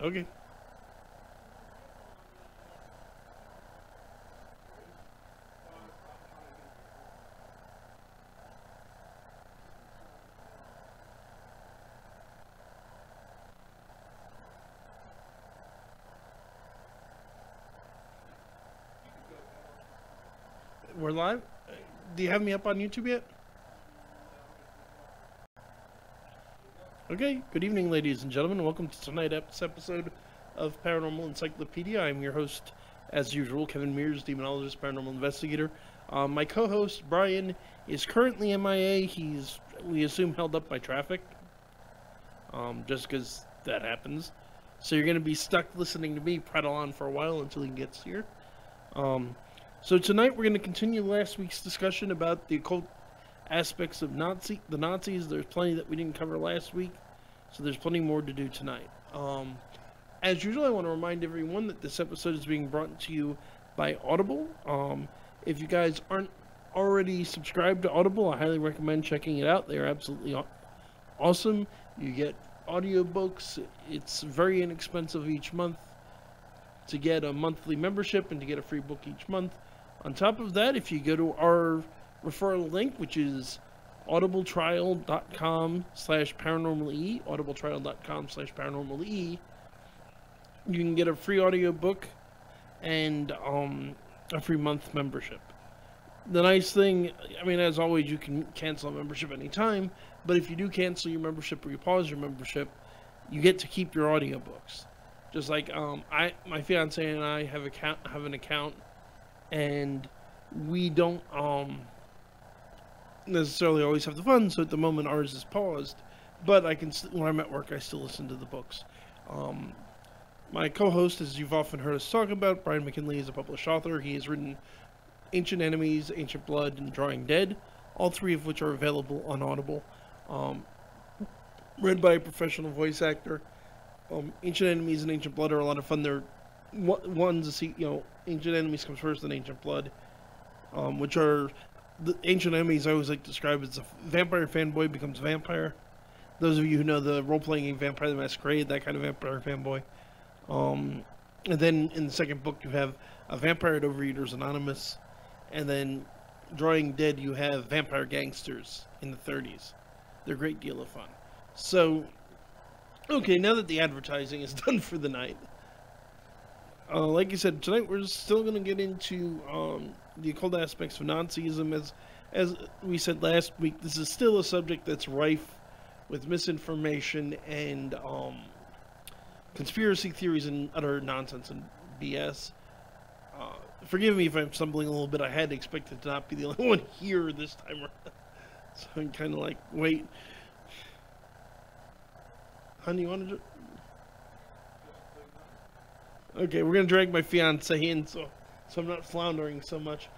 Okay. We're live? Do you have me up on YouTube yet? Okay, good evening, ladies and gentlemen. Welcome to tonight's episode of Paranormal Encyclopedia. I'm your host, as usual, Kevin Mears, demonologist, paranormal investigator. My co-host, Brian, is currently MIA. He's, we assume, held up by traffic, just because that happens. So you're going to be stuck listening to me prattle on for a while until he gets here. So tonight we're going to continue last week's discussion about the occult aspects of the Nazis. There's plenty that we didn't cover last week, so there's plenty more to do tonight. As usual, I want to remind everyone that this episode is being brought to you by Audible. If you guys aren't already subscribed to Audible, I highly recommend checking it out. They are absolutely awesome. You get audiobooks. It's very inexpensive each month to get a monthly membership and to get a free book each month. On top of that, if you go to our referral link, which is audibletrial.com/paranormale, audibletrial.com/paranormale, you can get a free audiobook and a free month membership. The nice thing, I mean, as always, you can cancel a membership anytime, but if you do cancel your membership or you pause your membership, you get to keep your audiobooks. Just like my fiance and I have an account, and we don't necessarily always have the fun. So at the moment, ours is paused. But I can, when I'm at work, I still listen to the books. My co-host, as you've often heard us talk about, Brian McKinley, is a published author. He has written Ancient Enemies, Ancient Blood, and Drawing Dead, all three of which are available on Audible. Read by a professional voice actor. Ancient Enemies and Ancient Blood are a lot of fun. They're ones to see, Ancient Enemies comes first, then Ancient Blood, which are the Ancient Enemies I always like to describe as a vampire fanboy becomes a vampire. Those of you who know the role-playing game Vampire the Masquerade, that kind of vampire fanboy. And then in the second book you have a Vampire at Overeaters Anonymous, and then Drawing Dead you have Vampire Gangsters in the 30s. They're a great deal of fun. So, okay, now that the advertising is done for the night, like I said, tonight we're still going to get into the occult aspects of Nazism. As we said last week, this is still a subject that's rife with misinformation and conspiracy theories and utter nonsense and BS. Forgive me if I'm stumbling a little bit. I had expected to not be the only one here this time around. So I'm kind of like, wait. Honey, you want to... Okay, we're going to drag my fiancé in so I'm not floundering so much.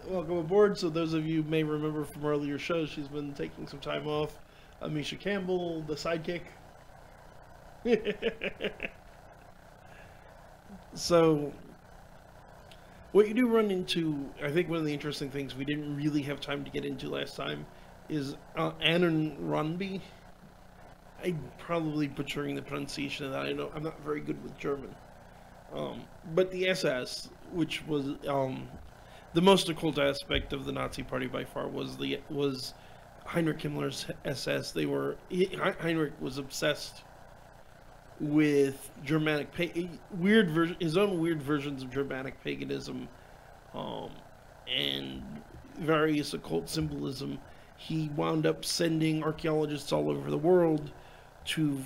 Welcome aboard. So those of you may remember from earlier shows, she's been taking some time off. Amisha Campbell, the sidekick. So, what you do run into, I think one of the interesting things we didn't really have time to get into last time is Ahnenerbe. I'm probably butchering the pronunciation of that. I know I'm not very good with German. But the SS, which was the most occult aspect of the Nazi Party by far, was Heinrich Himmler's SS. Heinrich was obsessed with Germanic his own weird versions of Germanic paganism, and various occult symbolism. He wound up sending archaeologists all over the world to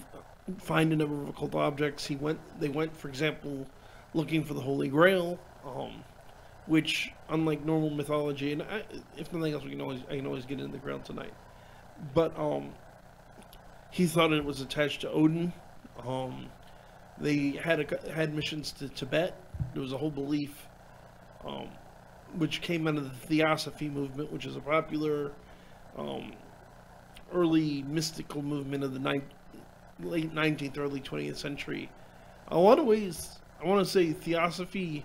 find a number of occult objects. They went, for example, looking for the Holy Grail, which, unlike normal mythology, and if nothing else, I can always get into the Grail tonight. But he thought it was attached to Odin. They had missions to Tibet. There was a whole belief, which came out of the Theosophy movement, which is a popular early mystical movement of the late 19th, early 20th century. In a lot of ways, I want to say Theosophy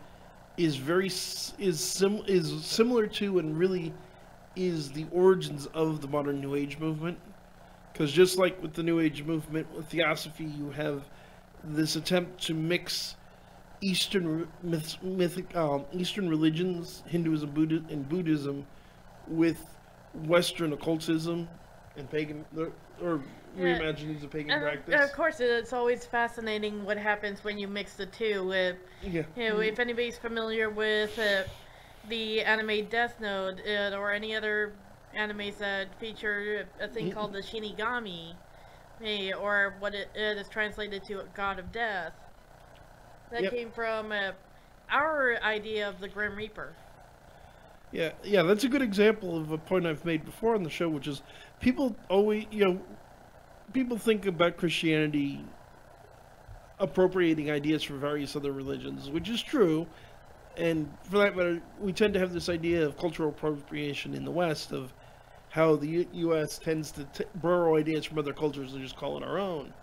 is similar to and really is the origins of the modern New Age movement. Because just like with the New Age movement, with Theosophy, you have this attempt to mix Eastern Eastern religions, Hinduism, and Buddhism, with Western occultism and pagan, or reimaginings of pagan practice. Of course, it's always fascinating what happens when you mix the two. If anybody's familiar with the anime Death Note or any other animes that feature a thing called the Shinigami, or what it is translated to God of Death, that came from our idea of the Grim Reaper. Yeah, that's a good example of a point I've made before on the show, which is people always, people think about Christianity appropriating ideas from various other religions, which is true, and for that matter, we tend to have this idea of cultural appropriation in the West, of how the U.S. tends to borrow ideas from other cultures and just call it our own.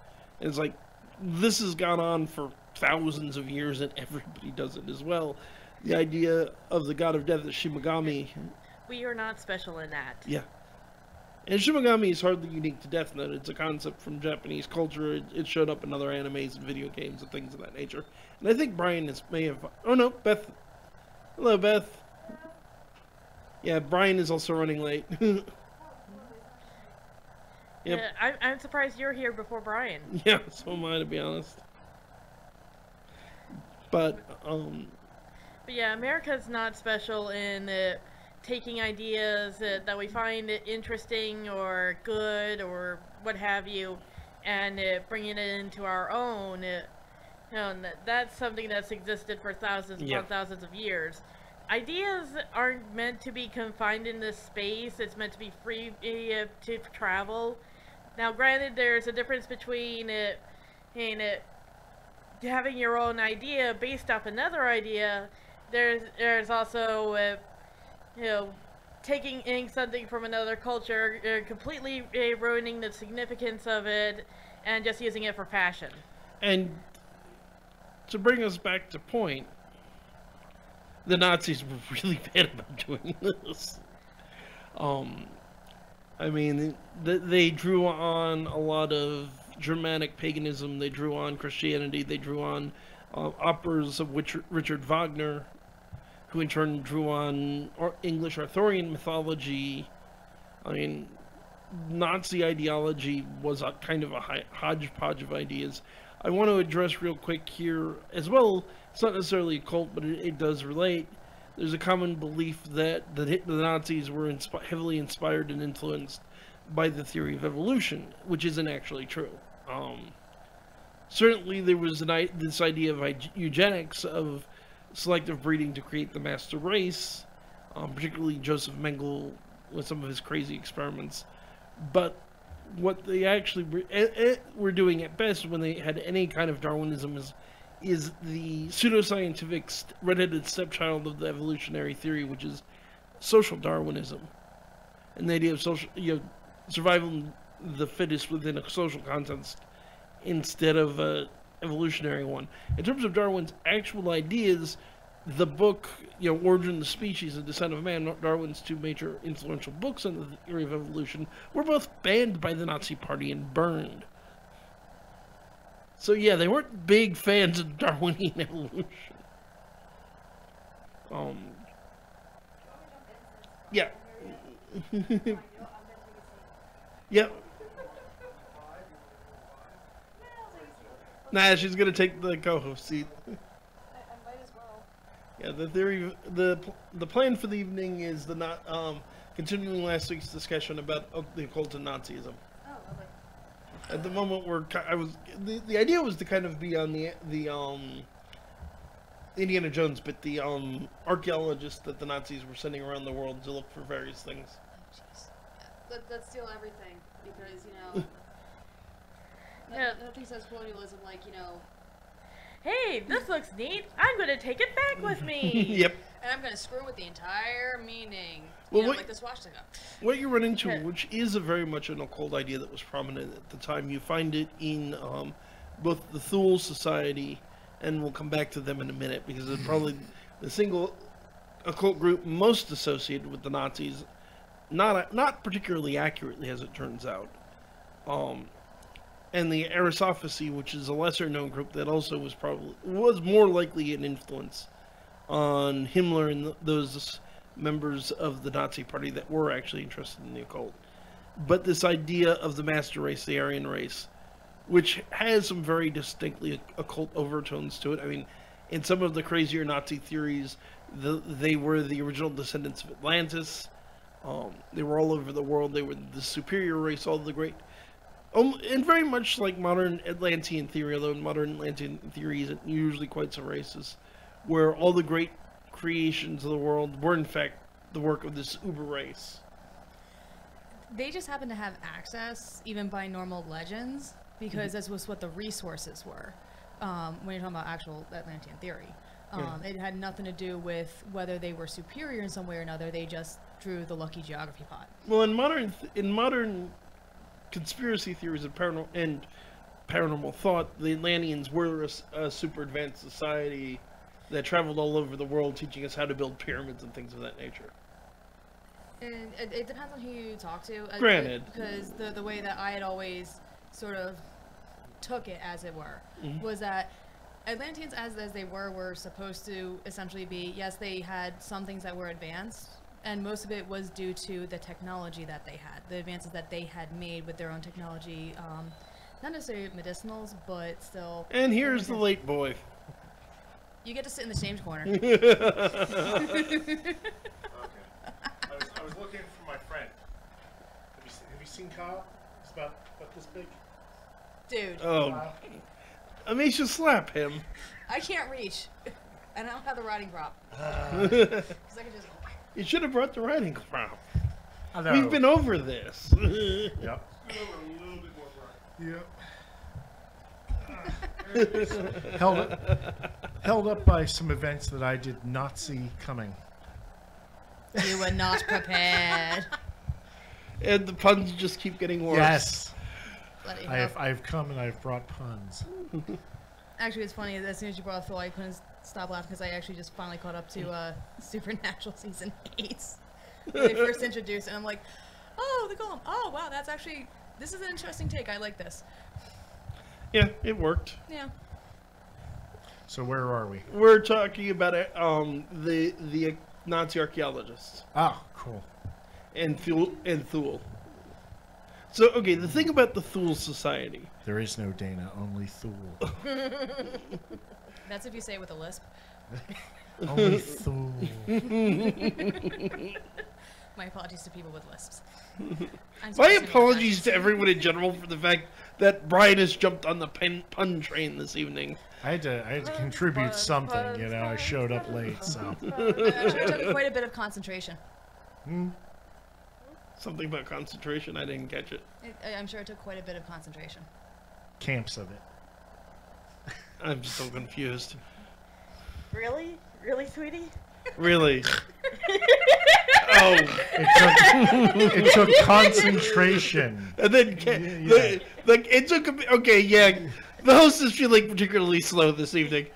And it's like, this has gone on for thousands of years, and everybody does it as well. The idea of the god of death, the Shimagami. We are not special in that. Yeah. And Shimagami is hardly unique to Death Note. It's a concept from Japanese culture. It showed up in other animes and video games and things of that nature. And I think Brian may have... Oh, no, Beth. Hello, Beth. Yeah, Brian is also running late. Yep. I'm surprised you're here before Brian. Yeah, so am I, to be honest. But yeah, America's not special in taking ideas that we find interesting or good or what have you, and bringing it into our own. That's something that's existed for thousands upon thousands of years. Ideas aren't meant to be confined in this space. It's meant to be free to travel. Now, granted, there's a difference between having your own idea based off another idea. There's also taking something from another culture, completely ruining the significance of it, and just using it for fashion. And to bring us back to point, the Nazis were really bad about doing this. I mean, they drew on a lot of Germanic paganism, they drew on Christianity, they drew on operas of Richard Wagner, who in turn drew on English Arthurian mythology. I mean, Nazi ideology was a kind of a hodgepodge of ideas. I want to address real quick here, as well, it's not necessarily a cult, but it does relate. There's a common belief that the Nazis were heavily inspired and influenced by the theory of evolution, which isn't actually true. Certainly there was this idea of eugenics, of selective breeding to create the master race, particularly Joseph Mengele with some of his crazy experiments. But what they actually were doing at best when they had any kind of Darwinism is the pseudoscientific red-headed stepchild of the evolutionary theory, which is social Darwinism, and the idea of survival of the fittest within a social context instead of an evolutionary one. In terms of Darwin's actual ideas, the book, Origin of the Species and Descent of Man, Darwin's two major influential books on the theory of evolution, were both banned by the Nazi Party and burned. So yeah, they weren't big fans of Darwinian evolution. Yeah. Yep. Nah, she's gonna take the co-host seat. I might as well. Yeah, the theory, the plan for the evening is continuing last week's discussion about the occult and Nazism. Oh, lovely. At the moment, the idea was to kind of be on the Indiana Jones, but the archeologist that the Nazis were sending around the world to look for various things. Oh, jeez. Let's steal everything, because, nothing says colonialism like, Hey, this looks neat. I'm going to take it back with me. Yep. And I'm going to screw with the entire meaning. Well, like the swastika. What you run into, which is very much an occult idea that was prominent at the time, you find it in both the Thule Society, and we'll come back to them in a minute, because it's probably the single occult group most associated with the Nazis, not particularly accurately, as it turns out. And the Aristophacy, which is a lesser known group that also was more likely an influence on Himmler and those members of the Nazi Party that were actually interested in the occult. But this idea of the master race, the Aryan race, which has some very distinctly occult overtones to it. I mean, in some of the crazier Nazi theories, they were the original descendants of Atlantis. They were all over the world. They were the superior race, all the great... and very much like modern Atlantean theory, although modern Atlantean theory isn't usually quite so racist, where all the great creations of the world were in fact the work of this uber race. They just happen to have access, even by normal legends, because this was what the resources were. When you're talking about actual Atlantean theory, it had nothing to do with whether they were superior in some way or another. They just drew the lucky geography pot. Well, in modern conspiracy theories and paranormal thought, the Atlanteans were a super advanced society that traveled all over the world, teaching us how to build pyramids and things of that nature. And it depends on who you talk to. Granted. Because the way that I had always sort of took it, as it were, was that Atlanteans, as they were supposed to essentially be, yes, they had some things that were advanced, and most of it was due to the technology that they had, the advances that they had made with their own technology, not necessarily medicinals, but still. And here's the late boy. You get to sit in the James corner. Okay. I was looking for my friend. Have you seen Kyle? He's about this big. Dude. Oh. Amisha, slap him. I can't reach. And I don't have the riding prop. Because I can just go. You should have brought the riding crop. Hello. We've been over this. Yep. Yep. Held up by some events that I did not see coming. You were not prepared. And the puns just keep getting worse. Yes. Bloody I've come and I've brought puns. Actually, it's funny. As soon as you brought up Thule, I couldn't stop laughing because I actually just finally caught up to Supernatural Season 8. When they first introduced it, and I'm like, oh, the golem. Oh, wow, that's actually... This is an interesting take. I like this. Yeah, it worked. Yeah. So where are we? We're talking about the Nazi archaeologists. Oh, cool. And Thule. So, okay, the thing about the Thule Society. There is no Dana, only Thule. That's if you say it with a lisp. Only Thule. My apologies to people with lisps. My apologies to everyone in general for the fact that Brian has jumped on the pun train this evening. I had to contribute something, you know. I showed up late, so. It took quite a bit of concentration. Something about concentration, I didn't catch it. I'm sure it took quite a bit of concentration. Camps of it. I'm so confused. Really? Really, sweetie? Really? Oh. It took concentration. And then, it took a, okay, yeah. The host is feeling particularly slow this evening.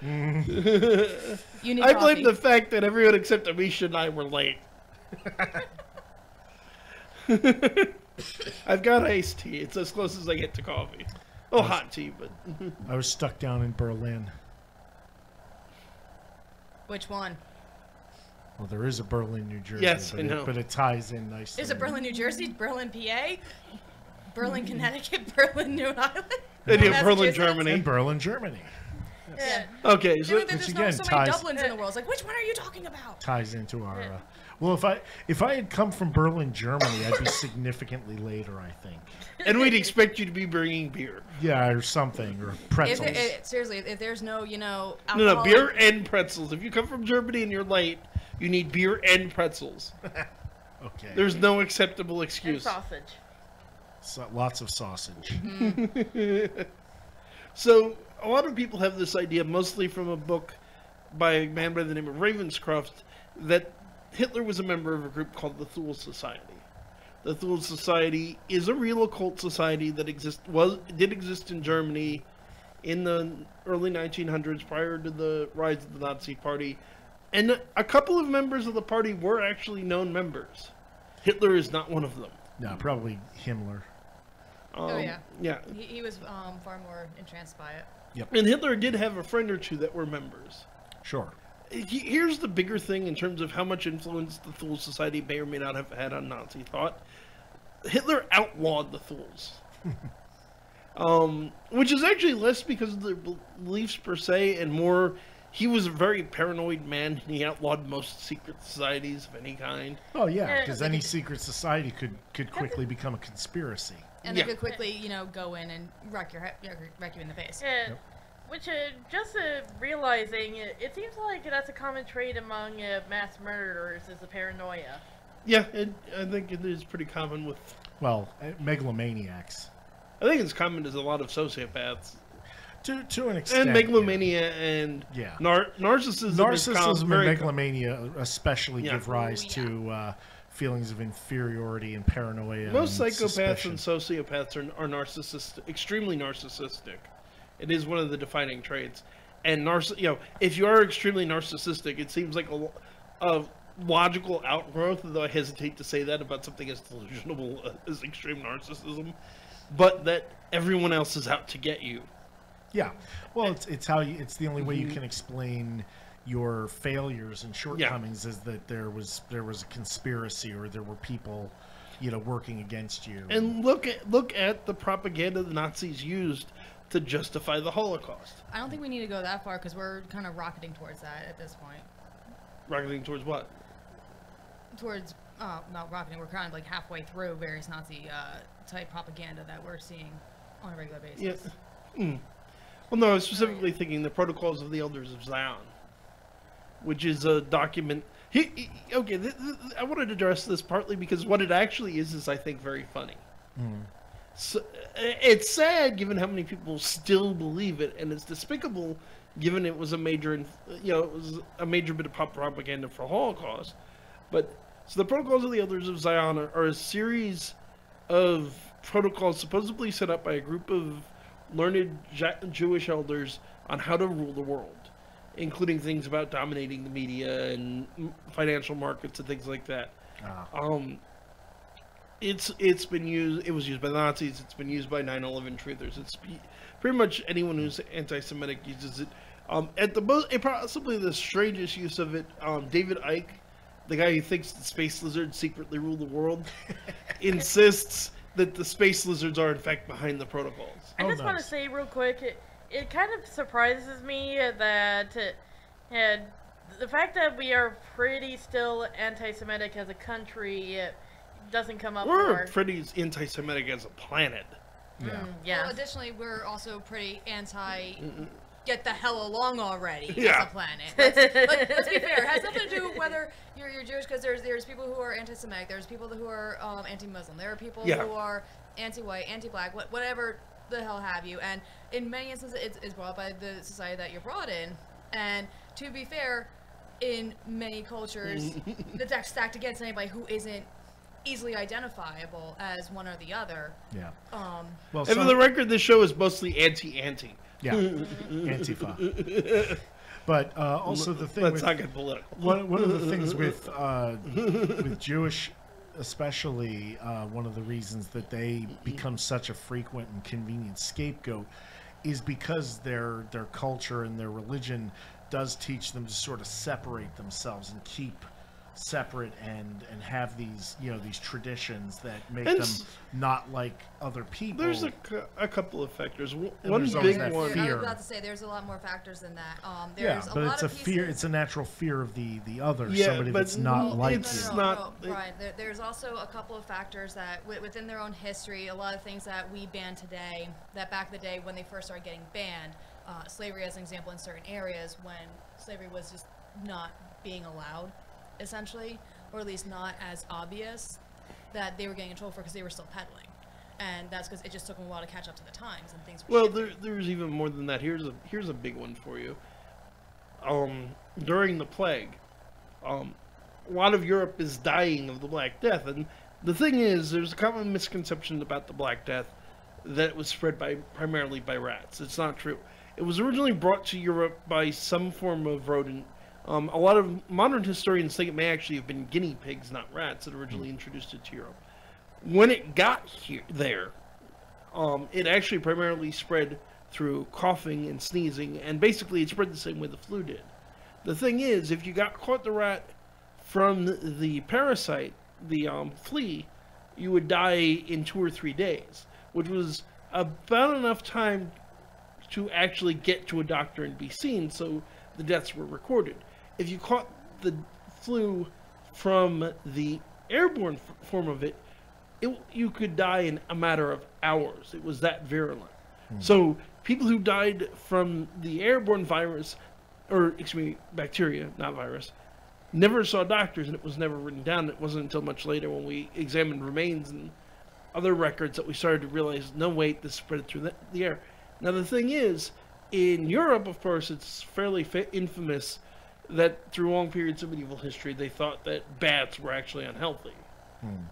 You need I blame coffee. the fact that everyone except Amisha and I were late. I've got iced tea. It's as close as I get to coffee. Oh, hot tea, but... I was stuck down in Berlin. Which one? Well, there is a Berlin, New Jersey. Yes, but I know. But it ties in nicely. Is it Berlin, New Jersey? Berlin, PA? Berlin, Connecticut? Berlin, New Island? And you have Berlin, Massachusetts? Germany. In Berlin, Germany. Yeah. Okay, so... There's again so ties- many Dublins in the world. It's like, which one are you talking about? Ties into our... well, if I had come from Berlin, Germany, I'd be significantly later, I think. And we'd expect you to be bringing beer. Yeah, or something, or pretzels. Seriously, if there's no, No, alcohol... beer and pretzels. If you come from Germany and you're late, you need beer and pretzels. Okay. There's no acceptable And excuse. sausage. So, lots of sausage. So, a lot of people have this idea, mostly from a book by a man by the name of Ravenscroft, that Hitler was a member of a group called the Thule Society. The Thule Society is a real occult society that did exist in Germany in the early 1900s, prior to the rise of the Nazi Party. And a couple of members of the party were actually known members. Hitler is not one of them. No, probably Himmler. Oh, yeah. Yeah. He was far more entranced by it. And Hitler did have a friend or two that were members. Sure. Here's the bigger thing in terms of how much influence the Thule Society may or may not have had on Nazi thought. Hitler outlawed the Thules. Which is actually less because of their beliefs per se, and more, he was a very paranoid man. He outlawed most secret societies of any kind. Oh, yeah, because any secret society could quickly become a conspiracy. And they could quickly, go in and wreck you in the face. Which, just realizing, it seems like that's a common trait among mass murderers, is the paranoia. Yeah, I think it is pretty common with... Well, megalomaniacs. I think it's common as a lot of sociopaths. To an extent. And megalomania and narcissism. Narcissism and megalomania especially give rise to feelings of inferiority and paranoia. Most and psychopaths suspicion. and sociopaths are narcissistic, extremely narcissistic. It is one of the defining traits. And if you are extremely narcissistic, it seems like a logical outgrowth, though I hesitate to say that about something as delusional as extreme narcissism, but that everyone else is out to get you. Yeah, well, it's the only way you can explain your failures and shortcomings is that there was a conspiracy or there were people, working against you. And look at the propaganda the Nazis used to justify the Holocaust. I don't think we need to go that far because we're kind of rocketing towards that at this point. Rocketing towards what? Towards not rocketing. We're kind of like halfway through various Nazi type propaganda that we're seeing on a regular basis. Yeah. Well, no, I was specifically thinking the Protocols of the Elders of Zion, which is a document. I wanted to address this partly because what it actually is I think very funny. So, it's sad given how many people still believe it, and it's despicable given it was a major, bit of propaganda for Holocaust. But so the Protocols of the Elders of Zion are a series of protocols supposedly set up by a group of learned Jewish elders on how to rule the world, including things about dominating the media and financial markets and things like that. It's been used. It was used by the Nazis. It's been used by 9/11 truthers. It's pretty much anyone who's anti-Semitic uses it. At the most, possibly the strangest use of it, David Icke, the guy who thinks the space lizards secretly rule the world, insists that the space lizards are in fact behind the protocols. I just want to say real quick, it kind of surprises me that the fact that we are pretty still anti-Semitic as a country doesn't come up. We're pretty anti-Semitic as a planet. Yeah. Well, additionally, we're also pretty anti. Get the hell along already as a planet. Let's be fair. It has nothing to do with whether you're Jewish, because there's people who are anti-Semitic, there's people who are anti-Muslim, there are people who are anti-white, anti-black, whatever the hell have you. And in many instances, it's brought by the society that you're brought in. And to be fair, in many cultures, the deck's stacked against anybody who isn't easily identifiable as one or the other. Yeah. Well, and for the record, this show is mostly anti-anti. Yeah, Antifa. But also the thing let's not get political. One of the things with Jewish, especially, one of the reasons that they become such a frequent and convenient scapegoat is because their culture and their religion does teach them to sort of separate themselves and keep separate and have these these traditions that make them not like other people. There's a couple of factors. One big one. I was about to say there's a lot more factors than that. But it's a fear. It's a natural fear of the other. Somebody that's not like you. Brian, there's also a couple of factors that within their own history, a lot of things that we ban today, that back in the day when they first started getting banned, slavery as an example in certain areas when slavery was just not being allowed, essentially, or at least not as obvious, that they were getting in trouble for because they were still peddling, and that's because it just took them a while to catch up to the times and things. Well, there's even more than that. Here's a big one for you. During the plague, a lot of Europe is dying of the Black Death, and the thing is, there's a common misconception about the Black Death that it was spread primarily by rats. It's not true. It was originally brought to Europe by some form of rodent. A lot of modern historians think it may actually have been guinea pigs, not rats, that originally introduced it to Europe. When it got there, it actually primarily spread through coughing and sneezing, and basically it spread the same way the flu did. The thing is, if you caught the rat from the parasite, the flea, you would die in 2 or 3 days, which was about enough time to actually get to a doctor and be seen, so the deaths were recorded. If you caught the flu from the airborne form of it, you could die in a matter of hours. It was that virulent. So people who died from the airborne virus, or excuse me, bacteria, not virus, never saw doctors, and it was never written down. It wasn't until much later when we examined remains and other records that we started to realize, no, wait, this spread through the air. Now the thing is, in Europe, of course, it's fairly infamous that through long periods of medieval history, they thought that bats were actually unhealthy.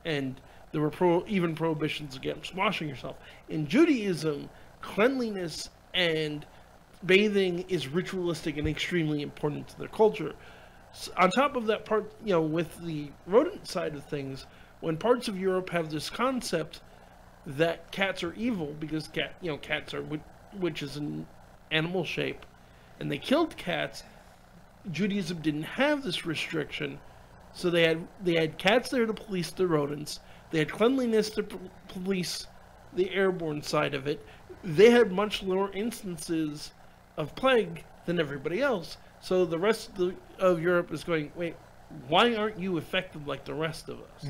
And there were even prohibitions against washing yourself. In Judaism, cleanliness and bathing is ritualistic and extremely important to their culture. So on top of that part, with the rodent side of things, when parts of Europe have this concept that cats are evil because cats are witches in animal shape, and they killed cats, Judaism didn't have this restriction, so they had cats there to police the rodents. They had cleanliness to police the airborne side of it. They had much lower instances of plague than everybody else. So the rest of Europe is going, wait, why aren't you affected like the rest of us?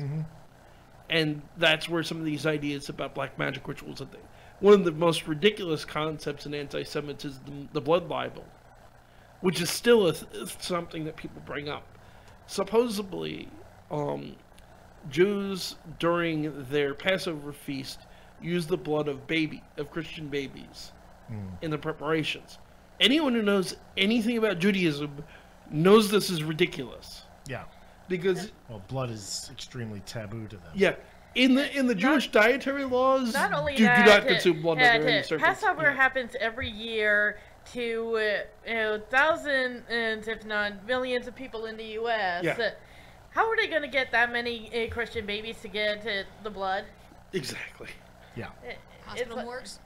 And that's where some of these ideas about black magic rituals and things. One of the most ridiculous concepts in anti-Semitism, the blood libel, which is still something that people bring up. Supposedly, Jews during their Passover feast used the blood of Christian babies in the preparations. Anyone who knows anything about Judaism knows this is ridiculous. Yeah. Because blood is extremely taboo to them. Yeah. In the Jewish dietary laws, not only do not consume blood under any circumstances. Passover happens every year to thousands, if not millions, of people in the U.S. Yeah. How are they going to get that many Christian babies to get the blood? Exactly. Yeah. Hospital morgues?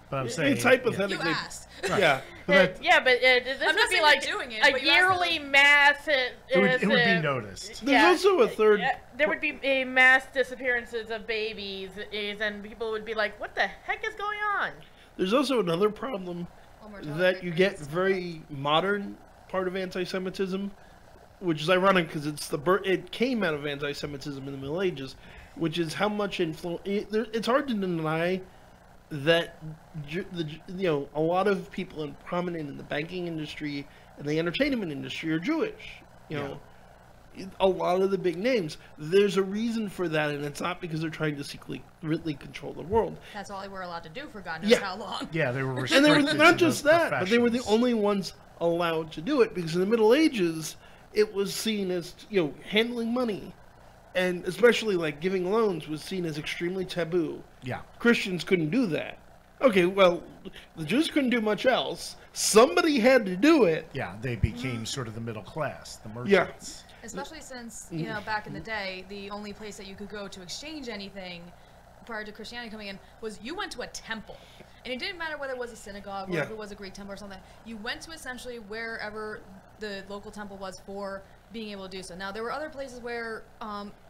But I'm saying it's hypothetically. You asked. Yeah, but this I'm would not be saying like they're doing it, a but you asked yearly mass. It would be noticed. There's also a third. There would be a mass disappearances of babies, and people would be like, "What the heck is going on?" There's also another problem that you get very modern part of anti-Semitism, which is ironic because it came out of anti-Semitism in the Middle Ages, which is how much influence. It's hard to deny that a lot of people prominent in the banking industry and the entertainment industry are Jewish. A lot of the big names. There's a reason for that, and it's not because they're trying to secretly control the world. That's all they were allowed to do for God knows how long. Yeah, they were And restricted. they were not just that, but they were the professions. only ones allowed to do it, because in the Middle Ages, it was seen as, handling money, and especially like giving loans was seen as extremely taboo. Yeah. Christians couldn't do that. Okay, well, the Jews couldn't do much else. Somebody had to do it. Yeah, they became sort of the middle class, the merchants. Especially since, back in the day, the only place that you could go to exchange anything prior to Christianity coming in was you went to a temple. And it didn't matter whether it was a synagogue or if it was a Greek temple or something. You went to essentially wherever the local temple was for being able to do so. Now, there were other places where,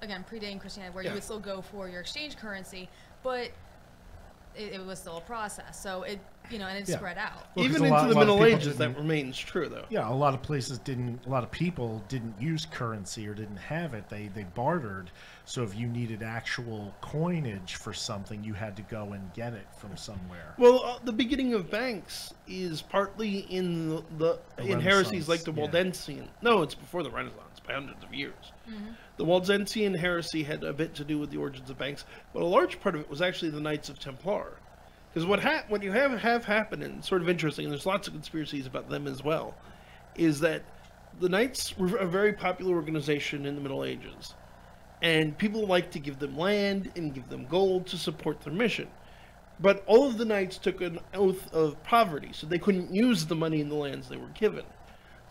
again, predating Christianity, where you would still go for your exchange currency, but it was still a process. So it, and it spread out. Well, Even a into lot the of Middle people Ages, that didn't- remains true, though. Yeah, a lot of people didn't use currency or didn't have it. They bartered. So if you needed actual coinage for something, you had to go and get it from somewhere. Well, the beginning of banks is partly in in heresies like the Waldensian. No, it's before the Renaissance by hundreds of years. The Waldensian heresy had a bit to do with the origins of banks, but a large part of it was actually the Knights of Templar. Because what you have happened, and sort of interesting, and there's lots of conspiracies about them as well, is that the Knights were a very popular organization in the Middle Ages. And people liked to give them land and give them gold to support their mission. But all of the Knights took an oath of poverty, so they couldn't use the money and the lands they were given.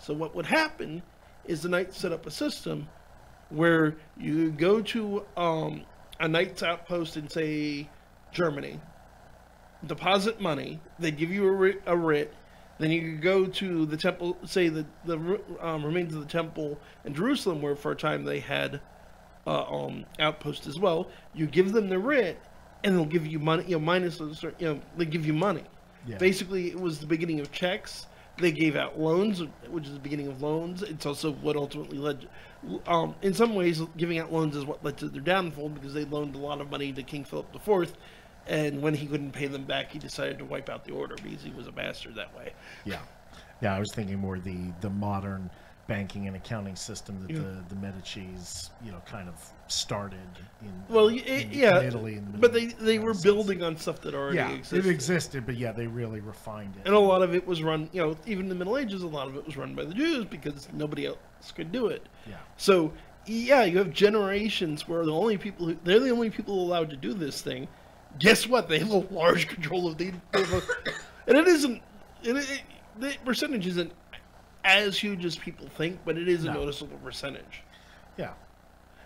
So what would happen is the Knights set up a system where you go to a Knight's outpost in, say, Germany, deposit money, they give you a writ, then you could go to the temple, say the remains of the temple in Jerusalem, where for a time they had outpost as well. You give them the writ, and they'll give you money, they give you money. Yeah. Basically, it was the beginning of checks. They gave out loans, which is the beginning of loans. It's also what ultimately led, in some ways, giving out loans is what led to their downfall, because they loaned a lot of money to King Philip IV, and when he couldn't pay them back, he decided to wipe out the order because he was a bastard that way. Yeah. Yeah, I was thinking more the modern banking and accounting system that the Medicis, kind of started in Italy. In the but they were building on stuff that already existed. It existed, but they really refined it. And a lot of it was run, even in the Middle Ages, a lot of it was run by the Jews because nobody else could do it. Yeah. So, you have generations where they're the only people allowed to do this thing. Guess what? They have a large control of and it isn't, the percentage isn't as huge as people think, but it is a noticeable percentage. Yeah.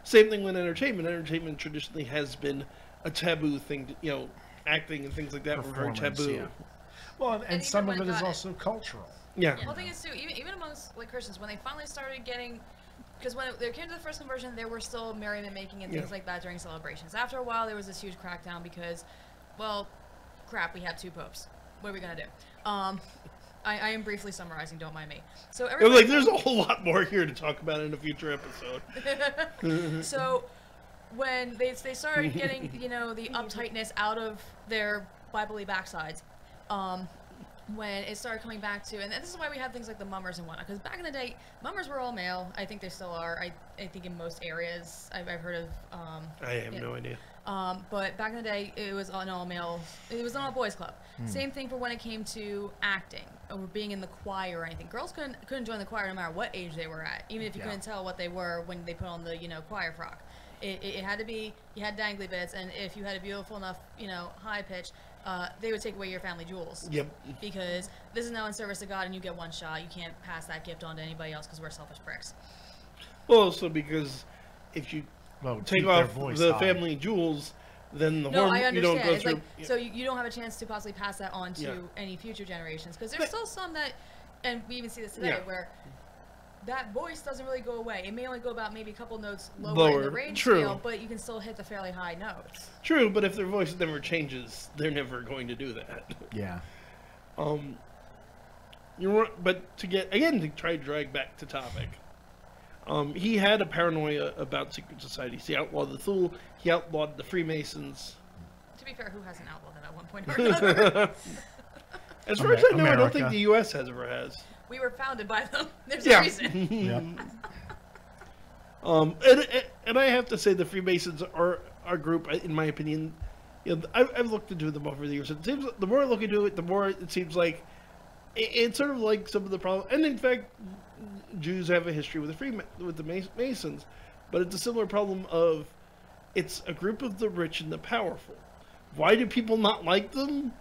Same thing with entertainment. Entertainment traditionally has been a taboo thing, acting and things like that were very taboo. Yeah. Well, and some of it is also cultural. Yeah. Well, the thing is, too, even amongst Christians, when they finally started getting... Because when they came to the first conversion, there were still merriment making and things like that during celebrations. After a while, there was this huge crackdown because, well, crap, we had 2 popes. What are we going to do? I am briefly summarizing, don't mind me. So there's a whole lot more here to talk about in a future episode. So when they started getting, the uptightness out of their Bible-y backsides, when it started coming back to, and this is why we had things like the mummers and whatnot, because back in the day, mummers were all male. I think they still are. I think in most areas, I've heard of. I have no idea. But back in the day, it was an all-male, it was an all-boys club. Same thing for when it came to acting or being in the choir or anything. Girls couldn't join the choir no matter what age they were at, even if you couldn't tell what they were when they put on the choir frock. It had to be, you had dangly bits, and if you had a beautiful enough high pitch, they would take away your family jewels. Yep. Because this is now in service to God, and you get one shot. You can't pass that gift on to anybody else because we're selfish pricks. Well, also because if you take off the family jewels, then the horn, I understand. you don't go through. So you don't have a chance to possibly pass that on to any future generations, because there's still some that, and we even see this today, where that voice doesn't really go away. It may only go about maybe a couple notes lower in the range scale, but you can still hit the fairly high notes. True, but if their voice never changes, they're never going to do that. Yeah. But to try to drag back to topic, he had a paranoia about secret societies. He outlawed the Thule. He outlawed the Freemasons. To be fair, who hasn't outlawed them at one point or another? As far as I know, I don't think the U.S. ever has. We were founded by them. There's a reason. Yep. And I have to say the Freemasons are our group, in my opinion. I've looked into them over the years. It seems the more I look into it, the more it seems like it's sort of like some of the problems. And in fact, Jews have a history with the Masons, but it's a similar problem of it's a group of the rich and the powerful. Why do people not like them?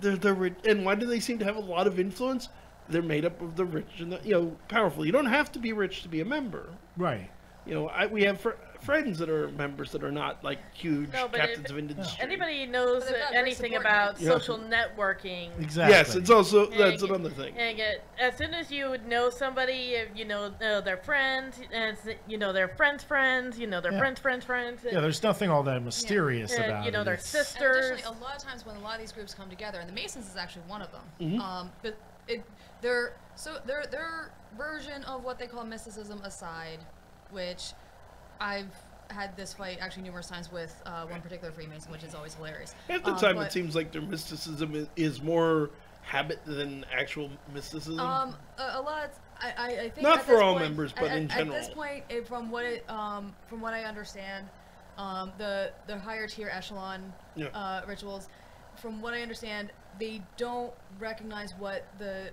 They're rich, and why do they seem to have a lot of influence? They're made up of the rich and the powerful. You don't have to be rich to be a member. Right. We have friends that are members that are not like huge captains of industry. Anybody knows anything about social networking? Exactly. Yes, it's also that's another thing. And as soon as you know somebody, if you know their friends, and their friends' friends, their friends' friends. Yeah, there's nothing all that mysterious about it. Their sisters. And additionally, a lot of times when a lot of these groups come together, and the Masons is actually one of them. But their version of what they call mysticism aside, which I've had this fight actually numerous times with one particular Freemason, which is always hilarious. At the time, it seems like their mysticism is more habit than actual mysticism. A lot. I think not at for this all point, members, but in general. At this point, from what I understand, the higher tier echelon rituals, from what I understand, they don't recognize what the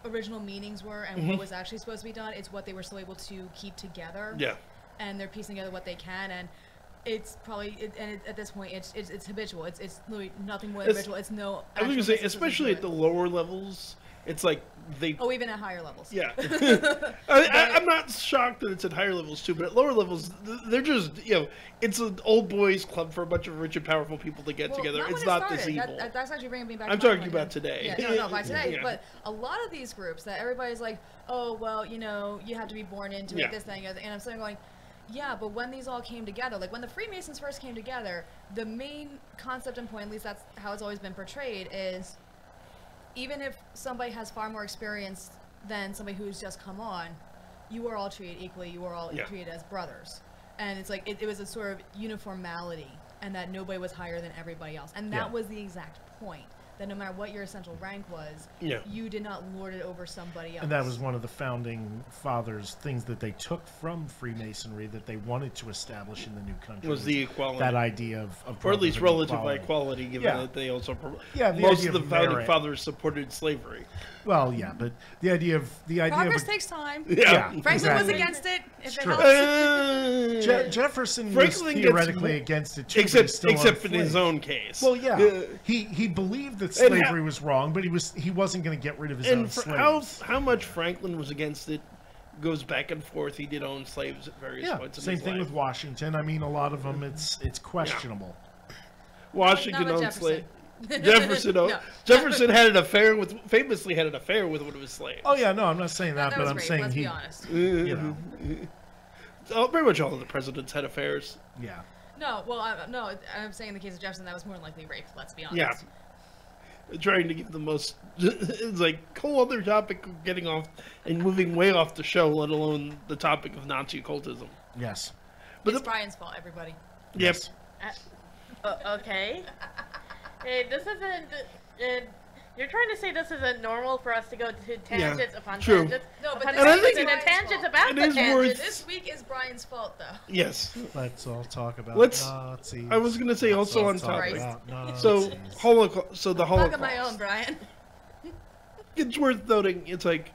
original meanings were and what was actually supposed to be done. It's what they were still able to keep together. Yeah. And they're piecing together what they can, and it's probably at this point it's habitual. It's literally nothing more than habitual. It's no. I was gonna say, especially at the lower levels, it's like they. Oh, even at higher levels. Yeah, I'm not shocked that it's at higher levels too, but at lower levels, they're just it's an old boys club for a bunch of rich and powerful people to get together. Not It's when not it this started. evil. That's actually bringing me back. I'm to my talking point about then. today. Yeah, no, by today. Yeah. But a lot of these groups that everybody's like, oh well, you have to be born into Yeah. it, this, that, and the other. And I'm sitting there going, yeah, but when these all came together, like when the Freemasons first came together, the main concept and point, at least that's how it's always been portrayed, is even if somebody has far more experience than somebody who's just come on, you are all treated equally. You are all treated as brothers. And it's like, it was a sort of uniformality, and that nobody was higher than everybody else. And that was the exact point. That no matter what your essential rank was, you did not lord it over somebody else. And that was one of the founding fathers' things that they took from Freemasonry that they wanted to establish in the new country. Was the equality. That idea of or at least brotherhood and relative equality, given that they also the most idea of the of founding merit. fathers supported slavery. Well, yeah, but the idea of Progress takes time. Yeah. Franklin was exactly. against it. If it true. helps. Jefferson was Franklin gets theoretically against it too, but he's still except in enslaved. his own case. Well, yeah, he believed that slavery was wrong, but he wasn't going to get rid of his own and for slaves. how much Franklin was against it goes back and forth. He did own slaves at various points in same his thing life. with Washington. I mean, a lot of them it's questionable. Washington Not with owned slaves. Jefferson. No. Jefferson famously had an affair with one of his slaves. Oh yeah, no, I'm not saying that, That but was I'm rape, saying let's he, be honest. you know, Pretty much all of the presidents had affairs. yeah. No, well, I'm saying in the case of Jefferson, that was more than likely rape. Let's be honest. Yeah. Trying to give the most, it's like whole other topic of getting off and moving way off the show, let alone the topic of Nazi occultism. Yes. But It's Brian's fault, everybody. Yep. Okay. Hey, this isn't. You're trying to say this isn't normal for us to go to tangents upon true. tangents No, but upon this tangents is and then Brian's tangents fault. about It the is tangents. worth- This week is Brian's fault, though. Yes. Let's all talk about Let's- Nazis. I was gonna say Let's also all on talk topic. about Nazis. So Holocaust. So the Talk Holocaust. on my own, Brian. It's worth noting. It's like,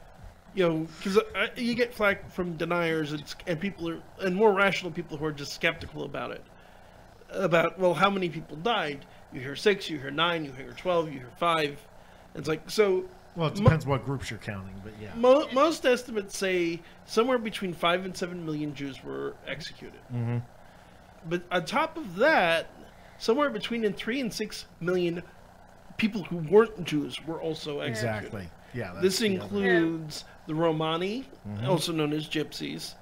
because you get flack from deniers and people and more rational people who are just skeptical about it. About how many people died? You hear 6, you hear 9, you hear 12, you hear 5. It's like so. Well, it depends what groups you're counting, but yeah. Most estimates say somewhere between 5 and 7 million Jews were executed. Mm-hmm. But on top of that, somewhere between 3 and 6 million people who weren't Jews were also executed. Exactly. Yeah. That's This the other- includes the Romani, Mhm. also known as gypsies,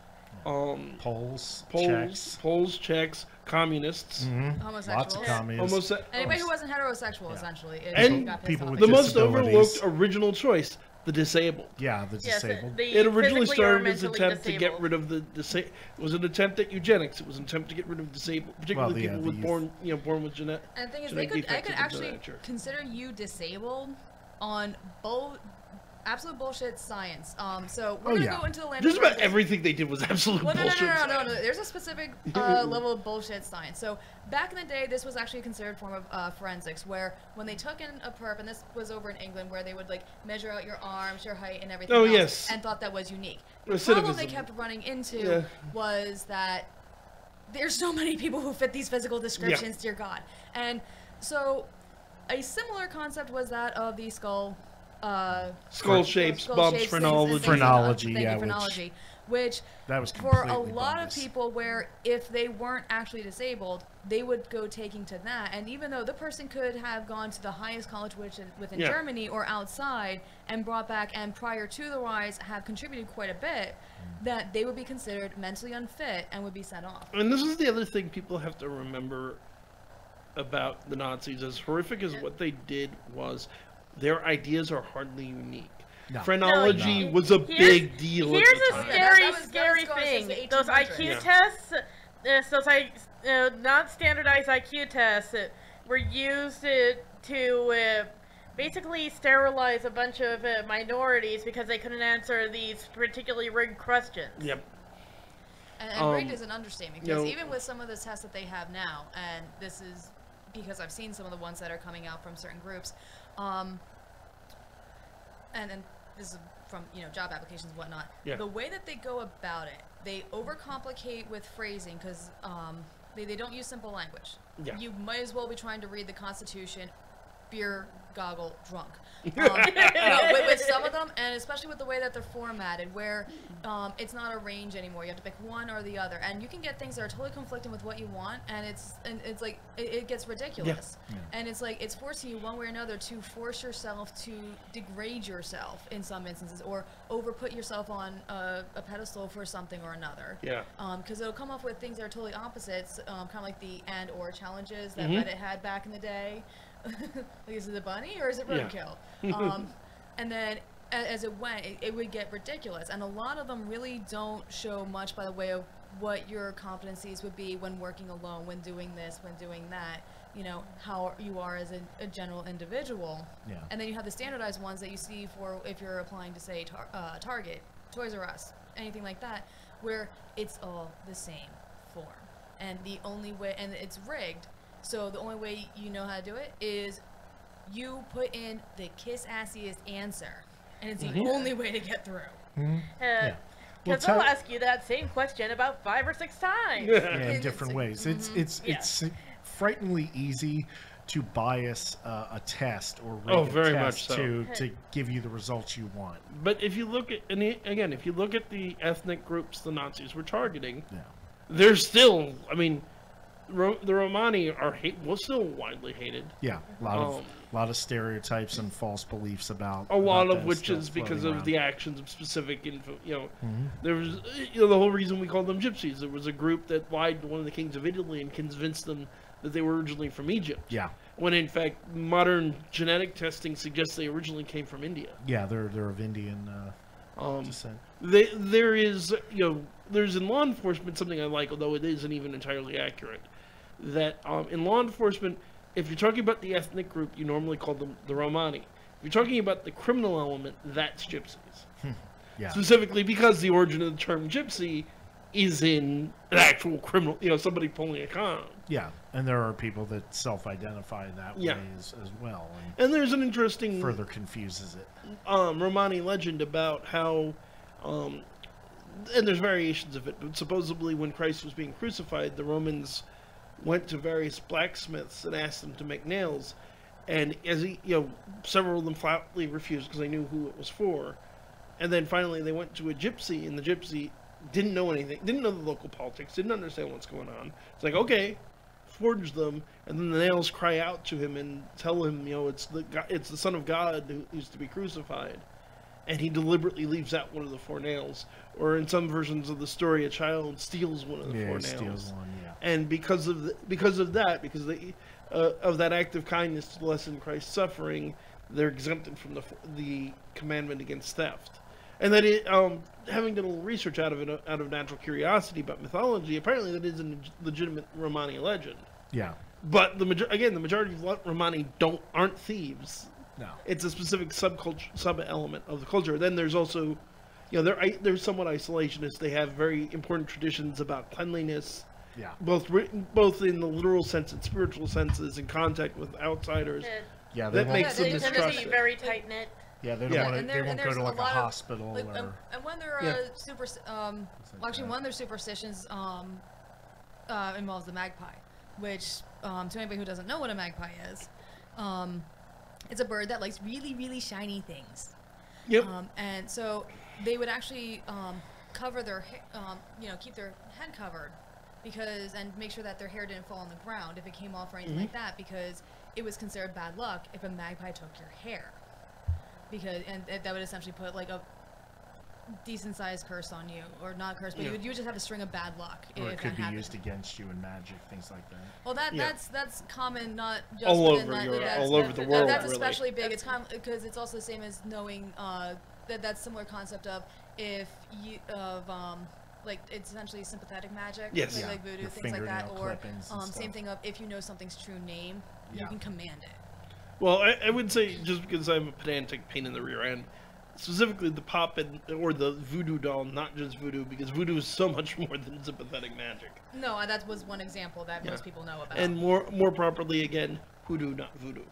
Poles, Poles, Czechs, communists, Mhm. Homosexuals. Lots of communists. almost Anybody who wasn't heterosexual, essentially. And got pissed people off. with the most disabilities. overlooked original choice: the disabled. Yeah, the Yes, disabled. the It originally physically or started as an mentally attempt to get disabled. rid of the disabled. It was an attempt at eugenics. It was an attempt to get rid of disabled, particularly yeah, people the with born with genetic. And the thing is, genetic I defects could of actually nature. consider you disabled on absolute bullshit science. So we're Oh, gonna yeah. go into the land. Just of about Bullshit. everything they did was absolute Well, bullshit. no. There's a specific level of bullshit science. So back in the day, this was actually a considered form of forensics, where when they took in a perp, and this was over in England, where they would like measure out your arms, your height, and everything Oh, else, yes. and thought that was unique. The problem they Recidivism. kept running into Yeah. was that there's so many people who fit these physical descriptions, dear God. And so a similar concept was that of the skull. Skull shapes, skull bumps, shapes, phrenology. Phrenology, Thank you, yeah, phrenology, which That was for a completely lot of bogus. people, where if they weren't actually disabled, they would go taking to that. And even though the person could have gone to the highest college within Yeah. Germany or outside and brought back, and prior to the rise have contributed quite a bit, that they would be considered mentally unfit and would be sent off. And this is the other thing people have to remember about the Nazis. As horrific as what they did was, their ideas are hardly unique. No. Phrenology No. was a Here's- big deal Here's at the a time. scary, That was scary going since thing. the Those 1800s. IQ Yeah. tests, not standardized IQ tests, were used to basically sterilize a bunch of minorities because they couldn't answer these particularly rigged questions. Yep. And rigged is an understatement, you because know- even with some of the tests that they have now, and this is because I've seen some of the ones that are coming out from certain groups, and this is from job applications and whatnot. Yeah. The way that they go about it, they overcomplicate with phrasing, because they don't use simple language. Yeah. You might as well be trying to read the Constitution beer goggle drunk. With some of them, and especially with the way that they're formatted, where it's not a range anymore. You have to pick one or the other, and you can get things that are totally conflicting with what you want, and it's like it gets ridiculous. Yeah. Yeah. And it's like it's forcing you one way or another to force yourself to degrade yourself in some instances, or overput yourself on a pedestal for something or another. Yeah. Because it'll come up with things that are totally opposites, kind of like the and/or challenges that Reddit had back in the day. Like, is it a bunny or is it roadkill? Yeah. And then as it went, it would get ridiculous. And a lot of them really don't show much by the way of what your competencies would be when working alone, when doing this, when doing that, you know, how you are as a general individual. Yeah. And then you have the standardized ones that you see for if you're applying to, say, Target, Toys R Us, anything like that, where it's all the same form. And the only way, and it's rigged. So the only way you know how to do it is you put in the kiss-assiest answer, and it's the only way to get through. Because they'll ask you that same question about 5 or 6 times. Yeah, in different ways. It's frighteningly easy to bias a test or rig a test to give you the results you want. But if you look at, and again, if you look at the ethnic groups the Nazis were targeting, they're still, I mean, the Romani are still widely hated. Yeah, a lot of stereotypes and false beliefs about. A lot of which is because of the actions of specific there was the whole reason we called them gypsies. There was a group that lied to one of the kings of Italy and convinced them that they were originally from Egypt. Yeah. When in fact modern genetic testing suggests they originally came from India. Yeah, they're of Indian descent. There's in law enforcement something I like, although it isn't even entirely accurate. That in law enforcement, if you're talking about the ethnic group, you normally call them the Romani. If you're talking about the criminal element, that's gypsies. Yeah. Specifically because the origin of the term gypsy is in an actual criminal, somebody pulling a con. Yeah, and there are people that self-identify that way as well. And there's an interesting... Further confuses it. Romani legend about how... and there's variations of it, but supposedly when Christ was being crucified, the Romans went to various blacksmiths and asked them to make nails, and as several of them flatly refused because they knew who it was for, and then finally they went to a gypsy, and the gypsy didn't know anything, didn't know the local politics, didn't understand what's going on. It's like, okay, forge them, and then the nails cry out to him and tell him, it's the Son of God who is to be crucified. And he deliberately leaves out one of the 4 nails. Or in some versions of the story, a child steals one of the 4 nails. Steals one, yeah. And because of that act of kindness to lessen Christ's suffering, they're exempted from the commandment against theft. And that having done a little research out of natural curiosity about mythology, apparently that is a legitimate Romani legend. Yeah. But the majority of Romani aren't thieves. No. It's a specific sub-element of the culture. Then there's also, they're somewhat isolationist. They have very important traditions about cleanliness. Yeah. Both in the literal sense and spiritual senses, in contact with outsiders. Yeah. That makes them distrusted. They tend to be very tight-knit. Yeah, they don't want to. They won't go to like a hospital and when they're one of their superstitions involves the magpie, which to anybody who doesn't know what a magpie is. It's a bird that likes really, really shiny things. Yep. And so they would actually cover their, keep their head covered and make sure that their hair didn't fall on the ground if it came off or anything like that, because it was considered bad luck if a magpie took your hair. And that would essentially put like a decent sized curse on you, or not curse, but you would just have a string of bad luck. Or it could be used against you in magic, things like that. Well, that's common, not just all over the world. That's especially big. It's common because it's also the same as knowing that's similar concept of it's essentially sympathetic magic, like voodoo, things like that, or same thing of if you know something's true name, you can command it. Well, I would say, just because I'm a pedantic pain in the rear end, specifically the or the voodoo doll, not just voodoo, because voodoo is so much more than sympathetic magic. No, that was one example that most people know about. And more properly, again, hoodoo, not voodoo.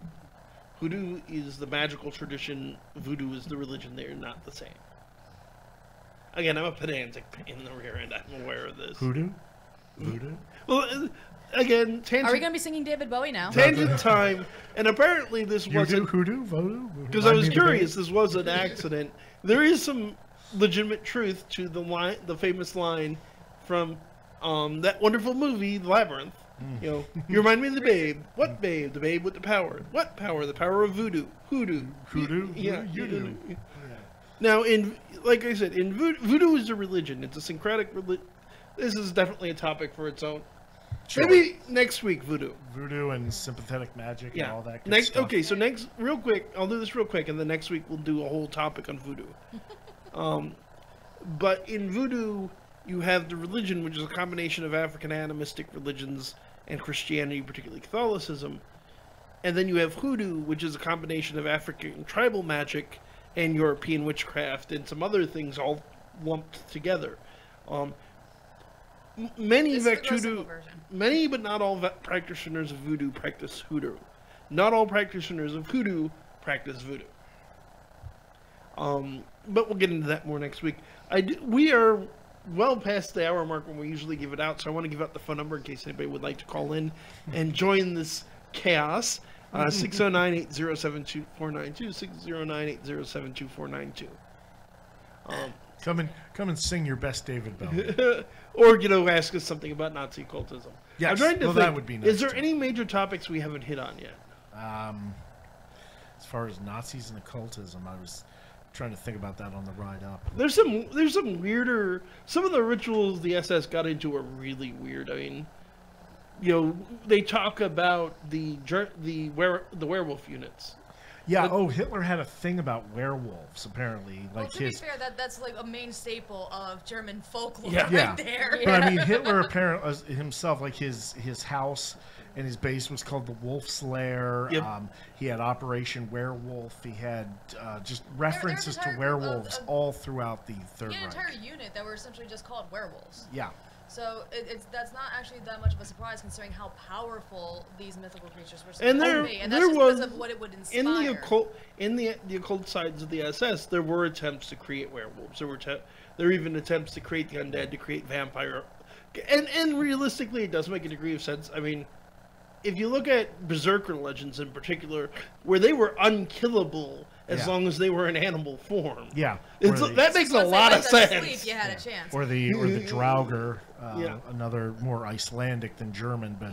Hoodoo is the magical tradition, voodoo is the religion. They are not the same. Again, I'm a pedantic pain in the rear end. I'm aware of this. Hoodoo? Voodoo? Well, again, Are we tangent, gonna be singing David Bowie now? tangent time, and apparently this You do wasn't, hoodoo, voodoo? because I was curious, this was an accident. There is some legitimate truth to the famous line from that wonderful movie, Labyrinth. You know, you remind me of the babe. What babe? The babe with the power. What power? The power of voodoo. Hoodoo. Hoodoo? Yeah. You do. Now, like I said, in voodoo is a religion. It's a syncretic religion. This is definitely a topic for its own. Sure. Maybe next week, voodoo. Voodoo and sympathetic magic and all that good Next, stuff. okay, so next, real quick, I'll do this real quick, and then next week we'll do a whole topic on voodoo. But in voodoo, you have the religion, which is a combination of African animistic religions and Christianity, particularly Catholicism. And then you have hoodoo, which is a combination of African tribal magic and European witchcraft and some other things all lumped together. Many This is the real simple voodoo, version. many but not all practitioners of voodoo practice hoodoo. Not all practitioners of hoodoo practice voodoo. But we'll get into that more next week. We are well past the hour mark when we usually give it out, so I want to give out the phone number in case anybody would like to call in and join this chaos. 609-807-2492, 609-807-2492. Come and sing your best David Bowie. Or, ask us something about Nazi occultism. Yes, I'm trying to well, think, that would be nice, is there too. any major topics we haven't hit on yet? As far as Nazis and occultism, I was trying to think about that on the ride up. There's some weirder. Some of the rituals the SS got into are really weird. I mean, they talk about the werewolf units. Yeah. But- Hitler had a thing about werewolves. Apparently, Well, like to be his. fair, that's like a main staple of German folklore Yeah. right Yeah. there. But I mean, Hitler apparently himself, like his house and his base was called the Wolf's Lair. Yep. He had Operation Werewolf. He had just references to entire group werewolves of- all throughout the Third He had an Reich. entire unit that were essentially just called werewolves. Yeah. So that's not actually that much of a surprise considering how powerful these mythical creatures were supposed And to there, be, and there that's just was because of what it would inspire. in the occult sides of the SS, there were attempts to create werewolves. There were even attempts to create the undead, to create vampire, and realistically, it does make a degree of sense. I mean, if you look at Berserker legends in particular, where they were unkillable as Yeah. long as they were in animal form. Yeah. That makes a Once they lot of went to sleep, sense. you had a chance. Or the Draugr, Yeah. another more Icelandic than German, but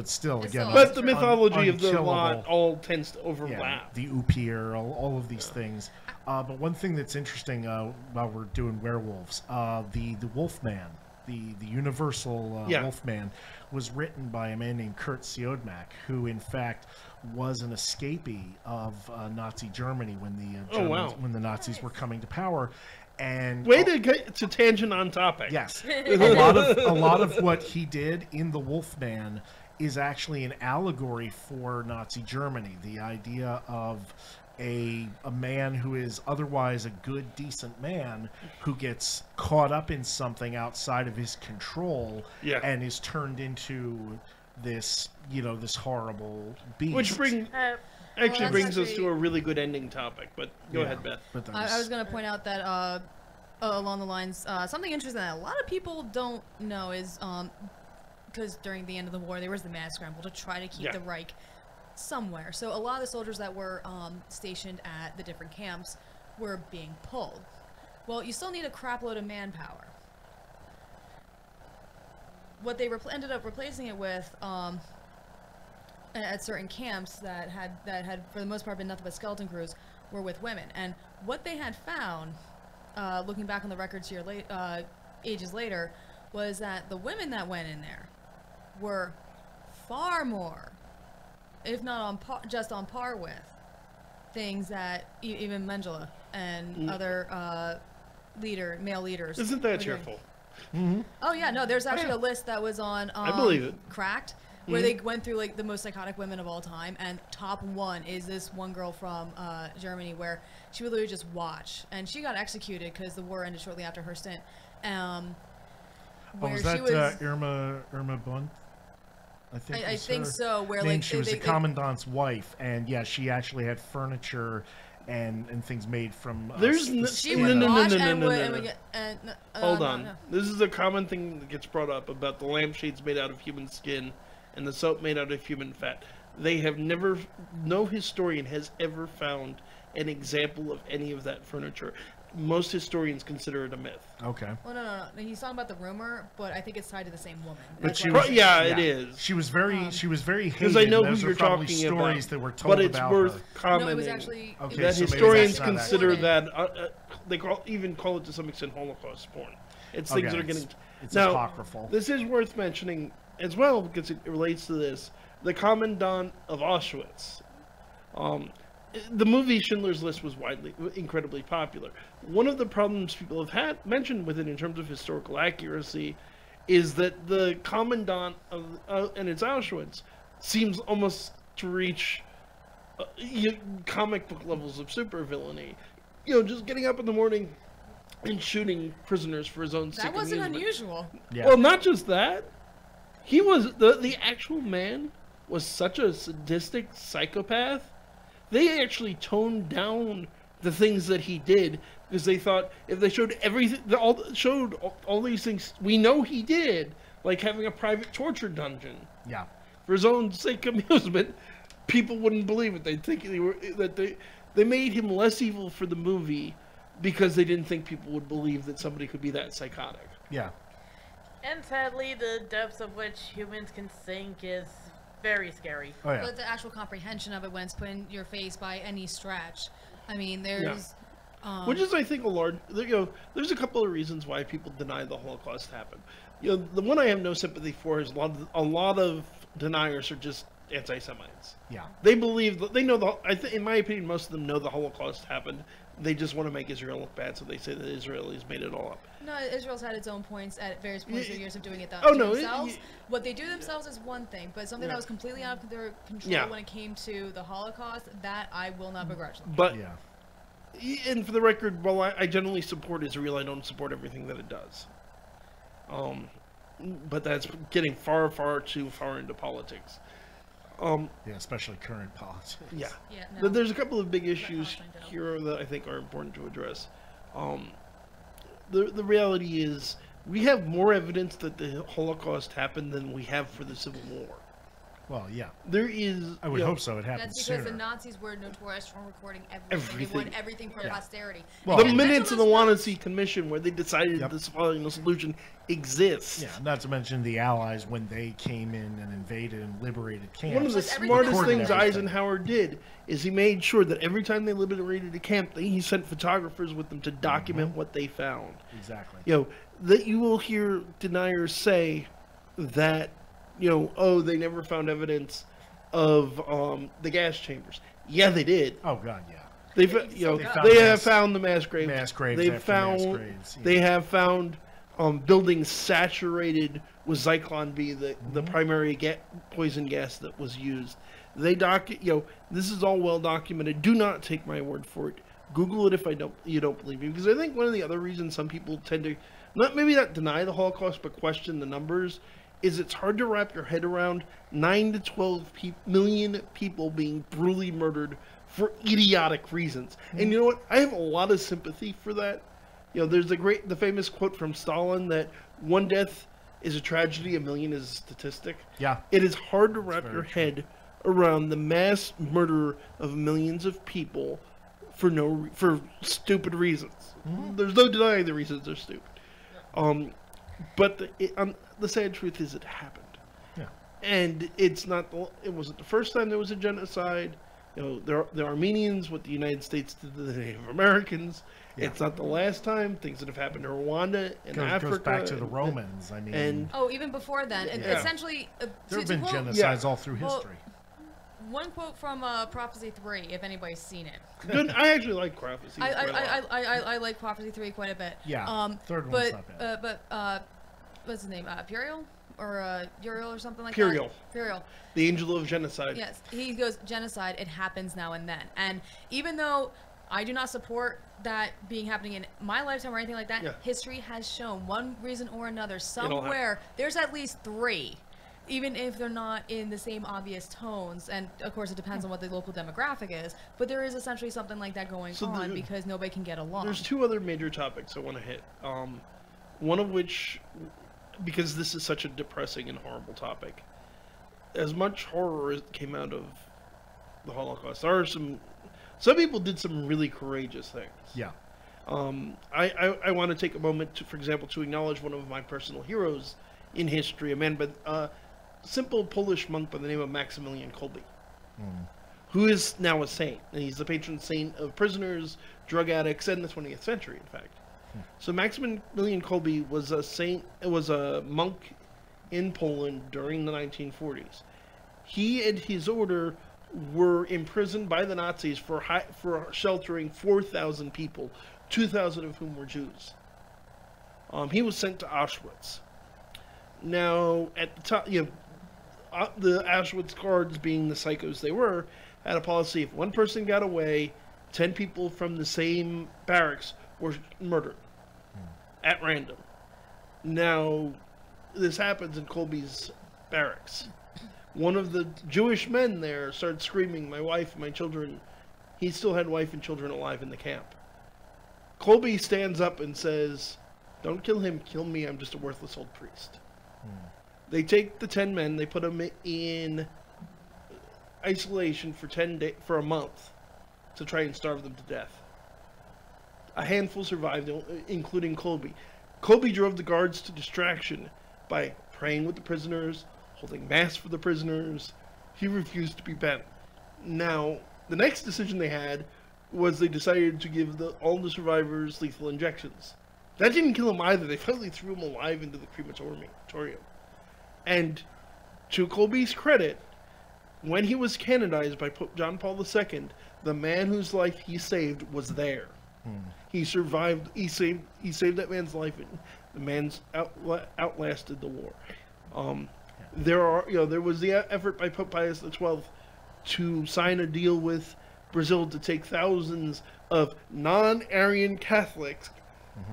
still, It's again. still But the mythology of the unkillable. lot all tends to Yeah, overlap. the Upir, all of these things. But one thing that's interesting while we're doing werewolves, the Wolfman, the universal Yeah. Wolfman, was written by a man named Kurt Siodmak, who in fact was an escapee of Nazi Germany when the Germans, when the Nazis were coming to power. And Way to get to tangent on topic. yes, a lot of what he did in the Wolfman is actually an allegory for Nazi Germany. The idea of a man who is otherwise a good, decent man who gets caught up in something outside of his control and is turned into this, this horrible beast. Which brings that's us to actually- a really good ending topic. But go Yeah. ahead, Beth. But that I was going to point out that along the lines, something interesting that a lot of people don't know is because during the end of the war, there was the mad scramble to try to keep the Reich somewhere. So a lot of the soldiers that were stationed at the different camps were being pulled. Well, you still need a crap load of manpower. What they ended up replacing it with at certain camps that had for the most part been nothing but skeleton crews were with women. And what they had found, looking back on the records here ages later, was that the women that went in there were far more, if not just on par with, things that even Mengele and other male leaders. Isn't that were doing. cheerful? Oh yeah, no, there's actually a list that was on I believe it. Cracked, where they went through like the most psychotic women of all time, and top one is this one girl from Germany where she would literally just watch, and she got executed because the war ended shortly after her stint. Where was she that Irma Bunt? I think her so. Where name. like She was the commandant's wife, and yeah, she actually had furniture and things made from There's the no- She skin would of- watch no, and no, would, no, and no. would get. Hold no, on. no. This is a common thing that gets brought up about the lampshades made out of human skin and the soap made out of human fat. They have never, no historian has ever found an example of any of that furniture. Most historians consider it a myth. Okay. Well, no. He's talking about the rumor, but I think it's tied to the same woman. But That's she why- was, Yeah, it is. She was very Because I know who Those you're are probably talking stories about, that were told but it's about worth her. commenting No, it was actually. Okay, that so maybe historians that's not consider accurate. that they even call it to some extent Holocaust porn. It's Okay, things that are getting it's now. apocryphal. This is worth mentioning as well because it relates to this. The Commandant of Auschwitz. The movie Schindler's List was incredibly popular. One of the problems people have mentioned with it in terms of historical accuracy is that the Commandant of and it's Auschwitz seems almost to reach comic book levels of supervillainy. Just getting up in the morning and shooting prisoners for his own sick That wasn't amusement. unusual. Yeah. Well, not just that. He was the actual man was such a sadistic psychopath. They actually toned down the things that he did because they thought if they showed everything, showed all these things we know he did, like having a private torture dungeon Yeah. for his own sick amusement, people wouldn't believe it. They'd think they made him less evil for the movie because they didn't think people would believe that somebody could be that psychotic. Yeah. And sadly, the depths of which humans can sink is very scary. Oh yeah. But the actual comprehension of it when it's put in your face by any stretch. I mean, there's. Which is, I think, there's a couple of reasons why people deny the Holocaust happened. The one I have no sympathy for is a lot of deniers are just anti-Semites. Yeah. They believe they know in my opinion, most of them know the Holocaust happened. They just want to make Israel look bad, so they say that the Israelis made it all up. No, Israel's had its own points at various points of years of doing it themselves. What they do themselves is one thing, but something that was completely out of their control when it came to the Holocaust, that I will not begrudge them. But Yeah. and for the record, while I generally support Israel, I don't support everything that it does. But that's getting far, far too far into politics. Yeah, especially current politics. Yeah. Yeah, no. But there's a couple of big issues Palestine did. here that I think are important to address. The reality is we have more evidence that the Holocaust happened than we have for the Civil War. Well, yeah. There is. I would hope so. It happened That's because sooner. the Nazis were notorious for recording everything. They wanted everything for posterity. Well, the and minutes of the Wannsee Wannsee Commission where they decided this final solution exists. Yeah, not to mention the Allies when they came in and invaded and liberated camps. One of the Plus everything smartest recorded things everything. Eisenhower did is he made sure that every time they liberated a camp, he sent photographers with them to document what they found. Exactly. That you will hear deniers say that, they never found evidence of the gas chambers. Yeah, they did. Oh God, yeah. They found have found the mass graves. Mass graves They've after found. mass graves, yeah. They have found buildings saturated with Zyklon B, the primary poison gas that was used. They this is all well documented. Do not take my word for it. Google it if you don't believe me, because I think one of the other reasons some people tend to not deny the Holocaust but question the numbers is it's hard to wrap your head around 9 to 12 million people being brutally murdered for idiotic reasons. And you know what? I have a lot of sympathy for that. There's the famous quote from Stalin that one death is a tragedy, a million is a statistic. Yeah. It is hard to wrap your head around the mass murder of millions of people for stupid reasons. There's no denying the reasons are stupid. But the sad truth is it happened. Yeah. And it wasn't the first time there was a genocide. The Armenians, what the United States did to the Native Americans. Yeah. It's not the last time. Things that have happened to Rwanda and Africa. Goes back to the Romans. I mean, even before then. Essentially, there have been genocides all through history. One quote from Prophecy 3, if anybody's seen it. Good. I actually like Prophecy. I like Prophecy 3 quite a bit. Yeah. Third one's not bad. But what's his name? Puriel? Or Uriel or something like Puriel. that? Puriel. The angel of genocide. Yes. He goes, genocide, it happens now and then. And even though I do not support that being happening in my lifetime or anything like that, history has shown one reason or another, somewhere, there's at least 3 even if they're not in the same obvious tones, and of course it depends on what the local demographic is, but there is essentially something like that going on because nobody can get along. There's two other major topics I want to hit. One of which, because this is such a depressing and horrible topic, as much horror as came out of the Holocaust, there are some people did some really courageous things. Yeah. I want to take a moment to, for example, to acknowledge one of my personal heroes in history, a man by simple Polish monk by the name of Maximilian Kolbe, who is now a saint, and he's the patron saint of prisoners, drug addicts, and the 20th century, in fact. So Maximilian Kolbe was a saint, was a monk in Poland during the 1940s. He and his order were imprisoned by the Nazis for sheltering 4,000 people, 2,000 of whom were Jews. He was sent to Auschwitz. Now, at the time, the Auschwitz guards, being the psychos they were, had a policy: if one person got away, 10 people from the same barracks were murdered at random. Now, this happens in Kolbe's barracks. One of the Jewish men there started screaming, "My wife, my children." He still had wife and children alive in the camp. Kolbe stands up and says, "Don't kill him, kill me. I'm just a worthless old priest." They take the 10 men, they put them in isolation for a month to try and starve them to death. A handful survived, including Kolbe. Kolbe drove the guards to distraction by praying with the prisoners, holding mass for the prisoners. He refused to be bent. Now, the next decision they had was they decided to give all the survivors lethal injections. That didn't kill him either. They finally threw him alive into the crematorium. And to Kolbe's credit, when he was canonized by Pope John Paul II, the man whose life he saved was there. He survived. He saved that man's life, and the man's outlasted the war. There was the effort by Pope Pius XII to sign a deal with Brazil to take thousands of non-Aryan Catholics,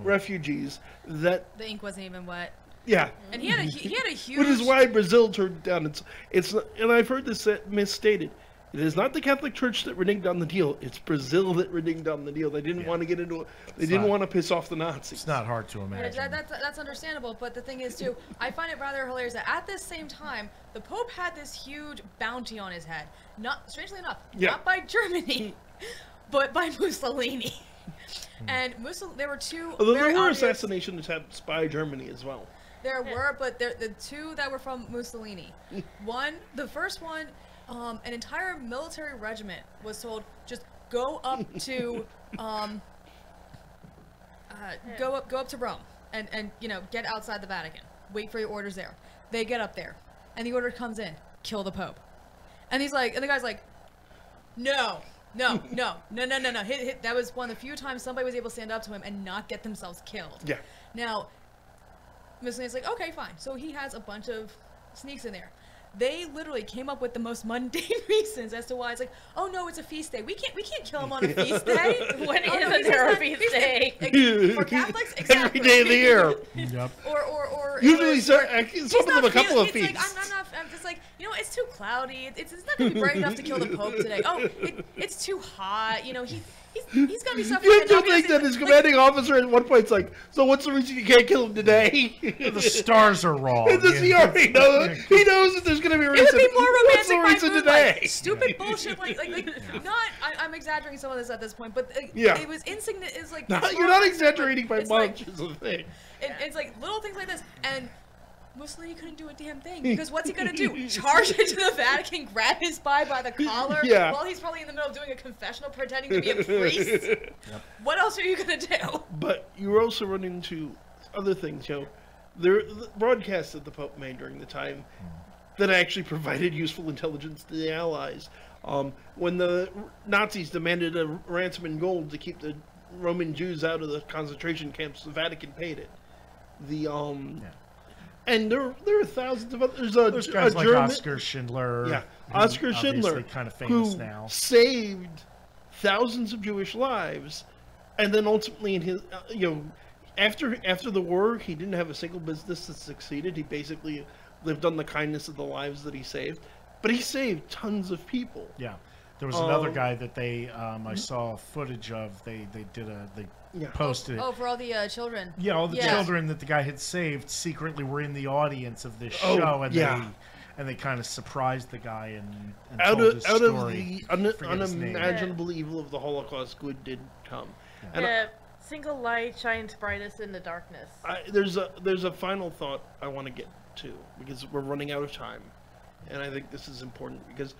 refugees. That the ink wasn't even wet. Yeah, and he had a huge. Which is why Brazil turned it down. It's and I've heard this misstated. It is not the Catholic Church that reneged on the deal. It's Brazil that reneged on the deal. They didn't want to get into it. They didn't want to piss off the Nazis. It's not hard to imagine. That's understandable, but the thing is, too, I find it rather hilarious that at this same time, the Pope had this huge bounty on his head. Not, strangely enough, not by Germany, but by Mussolini. And there were two there were assassination attempts by Germany as well. There were, but the two that were from Mussolini. The first one, an entire military regiment was told, just go up to go up to Rome and get outside the Vatican. Wait for your orders there. They get up there, and the order comes in: kill the Pope. And the guy's like, no. That was one of the few times somebody was able to stand up to him and not get themselves killed. Yeah. Now, Mussolini's like, okay, fine. So he has a bunch of sneaks in there. They literally came up with the most mundane reasons as to why it's like, oh no, it's a feast day. We can't kill him on a feast day. When isn't there a feast day? For Catholics, exactly. Every day of the year. Yep. Or usually some of them a couple of feasts. Like, I'm just like, it's too cloudy. It's not gonna be bright enough to kill the Pope today. Oh, it's too hot. He's gonna be suffering. You do think that his commanding officer at one point is like, so what's the reason you can't kill him today? The stars are wrong. He already knows. He knows that there's gonna be a reason. It would be more romantic. What's the reason today? Stupid bullshit. I'm exaggerating some of this at this point, but it was insignificant. It's like you're not exaggerating by much. Is the thing. It's like little things like this, and Mussolini couldn't do a damn thing, because what's he gonna do? Charge into the Vatican, grab his spy by the collar while he's probably in the middle of doing a confessional, pretending to be a priest? Yep. What else are you gonna do? But you were also running into other things. The broadcasts that the Pope made during the time that actually provided useful intelligence to the Allies. When the Nazis demanded a ransom in gold to keep the Roman Jews out of the concentration camps, the Vatican paid it. And there are thousands of others. There's guys like Oskar Schindler. Yeah, Oskar Schindler, kind of famous who now, saved thousands of Jewish lives, and then ultimately, in his, after the war, he didn't have a single business that succeeded. He basically lived on the kindness of the lives that he saved, but he saved tons of people. Yeah. There was another guy that they I saw footage of. They posted it. Oh, for all the children. Yeah, all the Yeah. children that the guy had saved secretly were in the audience of this show, and they kind of surprised the guy and Out told of his out story. of the Forget his name. unimaginable evil of the Holocaust, good did come. And The single light shines brightest in the darkness. there's a final thought I want to get to, because we're running out of time, and I think this is important because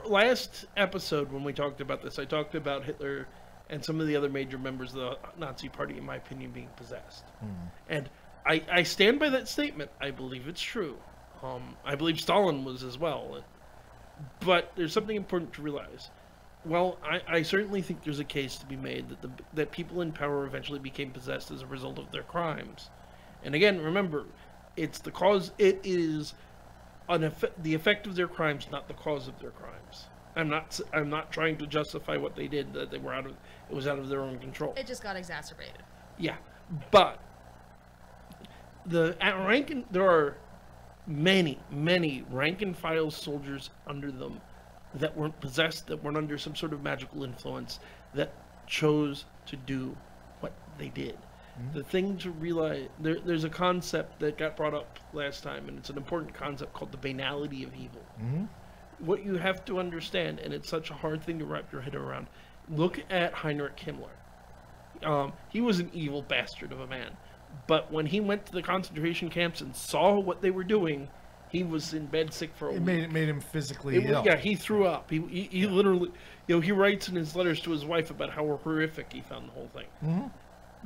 last episode when we talked about this, I talked about Hitler and some of the other major members of the Nazi Party, in my opinion, being possessed. And I stand by that statement. I believe it's true. I believe Stalin was as well. But there's something important to realize. Well, I certainly think there's a case to be made that people in power eventually became possessed as a result of their crimes. And again, remember, it's the cause. It is the effect of their crimes, not the cause of their crimes. I'm not trying to justify what they did. That it was out of their own control. It just got exacerbated. Yeah, but there are many rank and file soldiers under them that weren't possessed, that weren't under some sort of magical influence, that chose to do what they did. The thing to realize, there's a concept that got brought up last time, and it's an important concept called the banality of evil. What you have to understand, and it's such a hard thing to wrap your head around, look at Heinrich Himmler. He was an evil bastard of a man, but when he went to the concentration camps and saw what they were doing, he was in bed sick for a week. It made him physically ill. Yeah, he threw up. He literally, he writes in his letters to his wife about how horrific he found the whole thing.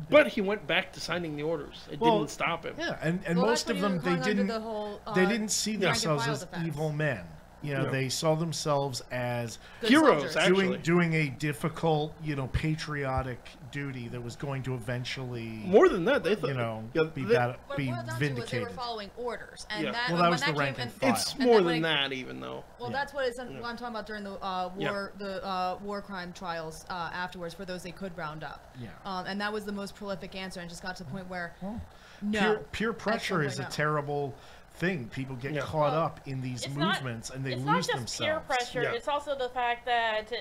But he went back to signing the orders. It didn't stop him. Yeah, and Well, most that's of when them, he they hung under didn't the whole, they didn't see rank and themselves file as defense. evil men. Yeah. They saw themselves as Good Heroes, soldiers. actually. doing a difficult, patriotic duty that was going to eventually, More than that, they thought, be What it be boiled down to was they vindicated. were following orders, and Yeah. that Well, that when was the that rank came and in- file. it's and more then than when it- that, even though. Well, Yeah. that's what I'm talking about during the war crime trials afterwards, for those they could round up. Yeah. And that was the most prolific answer, and just got to the point where Peer pressure is a terrible thing. People get caught up in these It's movements and they it's lose not just themselves. peer pressure. Yeah. It's also the fact that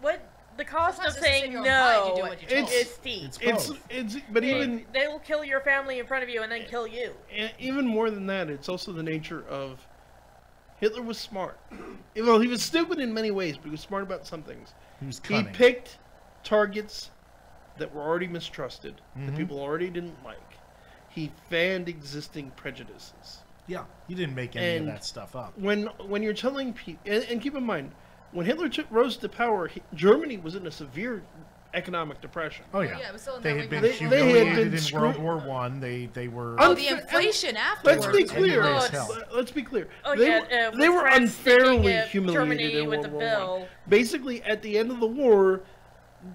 what the cost Sometimes of it's in saying your own mind, you do no what you're told. is steep. It's both. But even They will kill your family in front of you and then kill you. even more than that, it's also the nature of Hitler was smart. Well, he was stupid in many ways, but he was smart about some things. He was He cunning. picked targets that were already mistrusted, that people already didn't like. He fanned existing prejudices. Yeah, he didn't make any And of that stuff up. When you're telling people, and keep in mind, when Hitler rose to power, Germany was in a severe economic depression. Oh yeah, yeah, it was still in they that had been ring of fire. They had humiliated been in World screwed- War One. They were. Oh, Unfa- the inflation afterwards. Let's be was clear. angry as Oh, hell. Let's be clear. Oh they yeah, were, they were France sticking, unfairly humiliated Germany in with World the War bill. One. Basically, at the end of the war,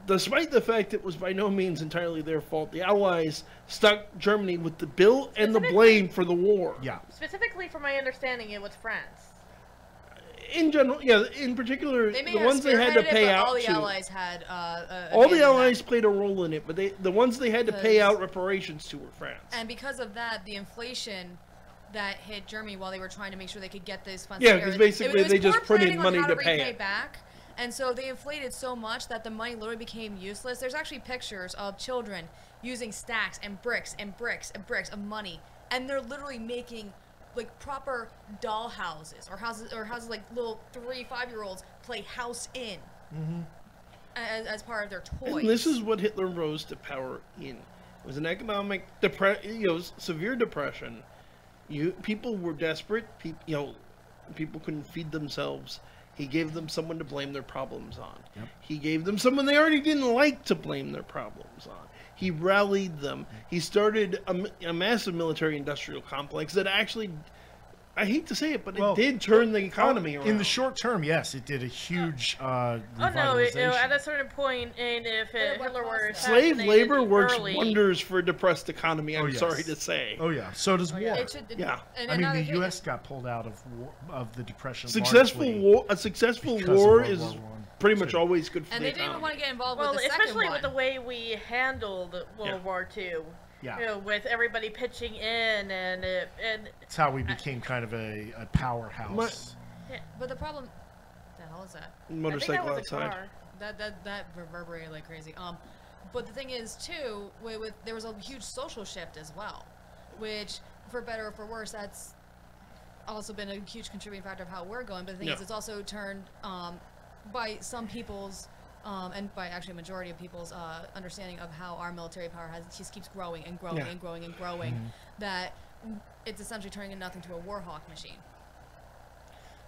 despite the fact it was by no means entirely their fault, the Allies stuck Germany with the bill and the blame for the war. Yeah, Specifically, from my understanding, it was France. In general, yeah. In particular, They may the have ones they had to spearheaded it, pay but out all the to. allies had All the abandoned that. allies played a role in it, but the ones they had to pay Because- out reparations to were France. And because of that, the inflation that hit Germany while they were trying to make sure they could get those funds. Yeah, together, 'cause basically it was they just poor printed planning on money how to to pay repay it. back. And so they inflated so much that the money literally became useless. There's actually pictures of children using stacks and bricks and bricks and bricks of money, and they're literally making like proper doll houses or houses like little 3-5-year-olds play house in as part of their toys. And this is what Hitler rose to power in. It was an economic severe depression. People were desperate. People couldn't feed themselves. He gave them someone to blame their problems on. Yep. He gave them someone they already didn't like to blame their problems on. He rallied them. He started a massive military-industrial complex that actually, I hate to say it, but it did turn the economy around. in the short term, yes, it did a huge Oh no! revitalization. At a certain point, and if Hitler were Slave assassinated labor works early, wonders for a depressed economy, I'm yes. sorry to say. Oh yeah, so does war. It should, Yeah. and I mean, another the thing U.S. is- got pulled out of the depression. A largely successful because of war World is War One, pretty much too. always good for And the they didn't even economy. want to get involved well, with the second especially one. with the way we handled World War II. Yeah. You know, with everybody pitching in and It's how we became kind of a powerhouse. But the problem, the hell is that? Motorcycle I think that was a outside. car. That reverberated like crazy. But the thing is too, with there was a huge social shift as well, which for better or for worse, that's also been a huge contributing factor of how we're going. But the thing is, it's also turned by some people's and by actually a majority of people's understanding of how our military power just keeps growing and growing and growing and growing, that it's essentially turning nothing to a war hawk machine.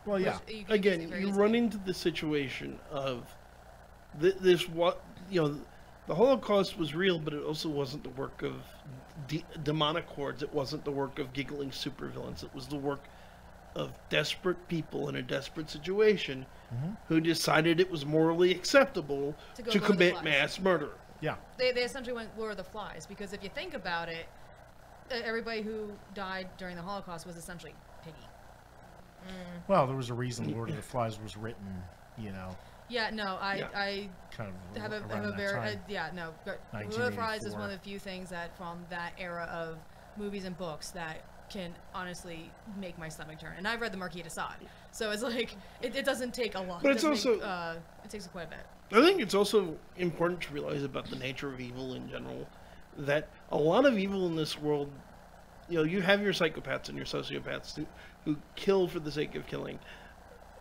Well, yeah. Again, you run into the situation of this. What the Holocaust was real, but it also wasn't the work of demonic hordes. It wasn't the work of giggling supervillains. It was the work of desperate people in a desperate situation who decided it was morally acceptable to commit mass murder. Yeah. They essentially went Lord of the Flies, because if you think about it, everybody who died during the Holocaust was essentially piggy. Well, there was a reason Lord of the Flies was written, Yeah, no, I kind of have around a that very time. Lord of the Flies is 1984. one of the few things that from that era of movies and books that can honestly make my stomach turn. And I've read the Marquis de Sade, so it's like it doesn't take a lot. But it's also it takes quite a bit. I think it's also important to realize about the nature of evil in general, that a lot of evil in this world, you have your psychopaths and your sociopaths who kill for the sake of killing,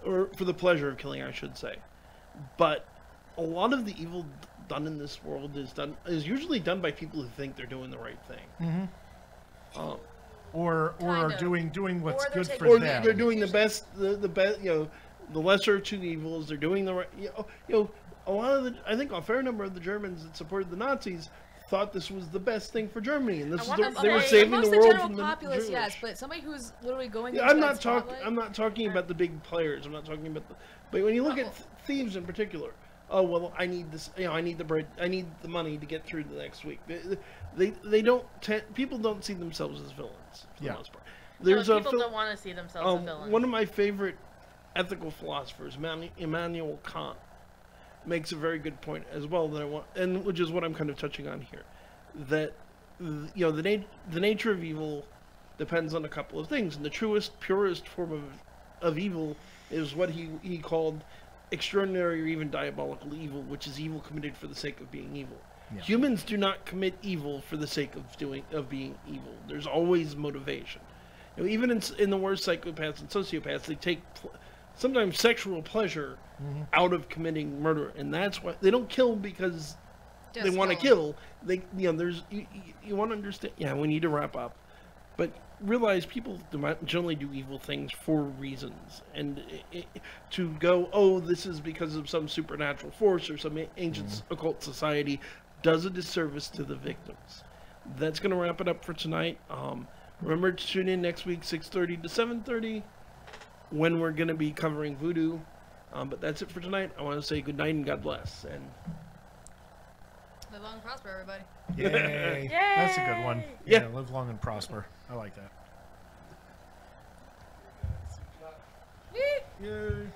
or for the pleasure of killing, I should say. But a lot of the evil done in this world is usually done by people who think they're doing the right thing. Or Kind of. doing what's Or they're good taking for Or them. they're doing the best, the best, the lesser of two evils. They're doing the right. A lot of I think a fair number of the Germans that supported the Nazis thought this was the best thing for Germany, and this is they were saving the amongst world general from the populace, Jewish. yes, but somebody who's literally going. Yeah, into I'm that not talking. spotlight- I'm not talking about the big players. I'm not talking about the. But when you look at thieves in particular, oh well, I need this. I need the bread. I need the money to get through the next week. They don't. People don't see themselves as villains for the most part. There's people don't want to see themselves as villains. one of my favorite ethical philosophers, Immanuel Kant, makes a very good point as well that I want, and which is what I'm kind of touching on here, that the nature of evil depends on a couple of things, and the truest, purest form of evil is what he called extraordinary or even diabolical evil, which is evil committed for the sake of being evil. Yeah. Humans do not commit evil for the sake of being evil. There's always motivation. Even in the worst psychopaths and sociopaths, they take sometimes sexual pleasure out of committing murder, and that's why they don't kill because they want to kill. They there's you want to understand. Yeah, we need to wrap up, but realize people generally do evil things for reasons, and to go, oh, this is because of some supernatural force or some ancient occult society, does a disservice to the victims. That's going to wrap it up for tonight. Remember to tune in next week, 6:30 to 7:30, when we're going to be covering voodoo. But that's it for tonight. I want to say good night and God bless. And Live long and prosper, everybody. Yay. Yay! That's a good one. Yeah. Live long and prosper. I like that. yay. Yay!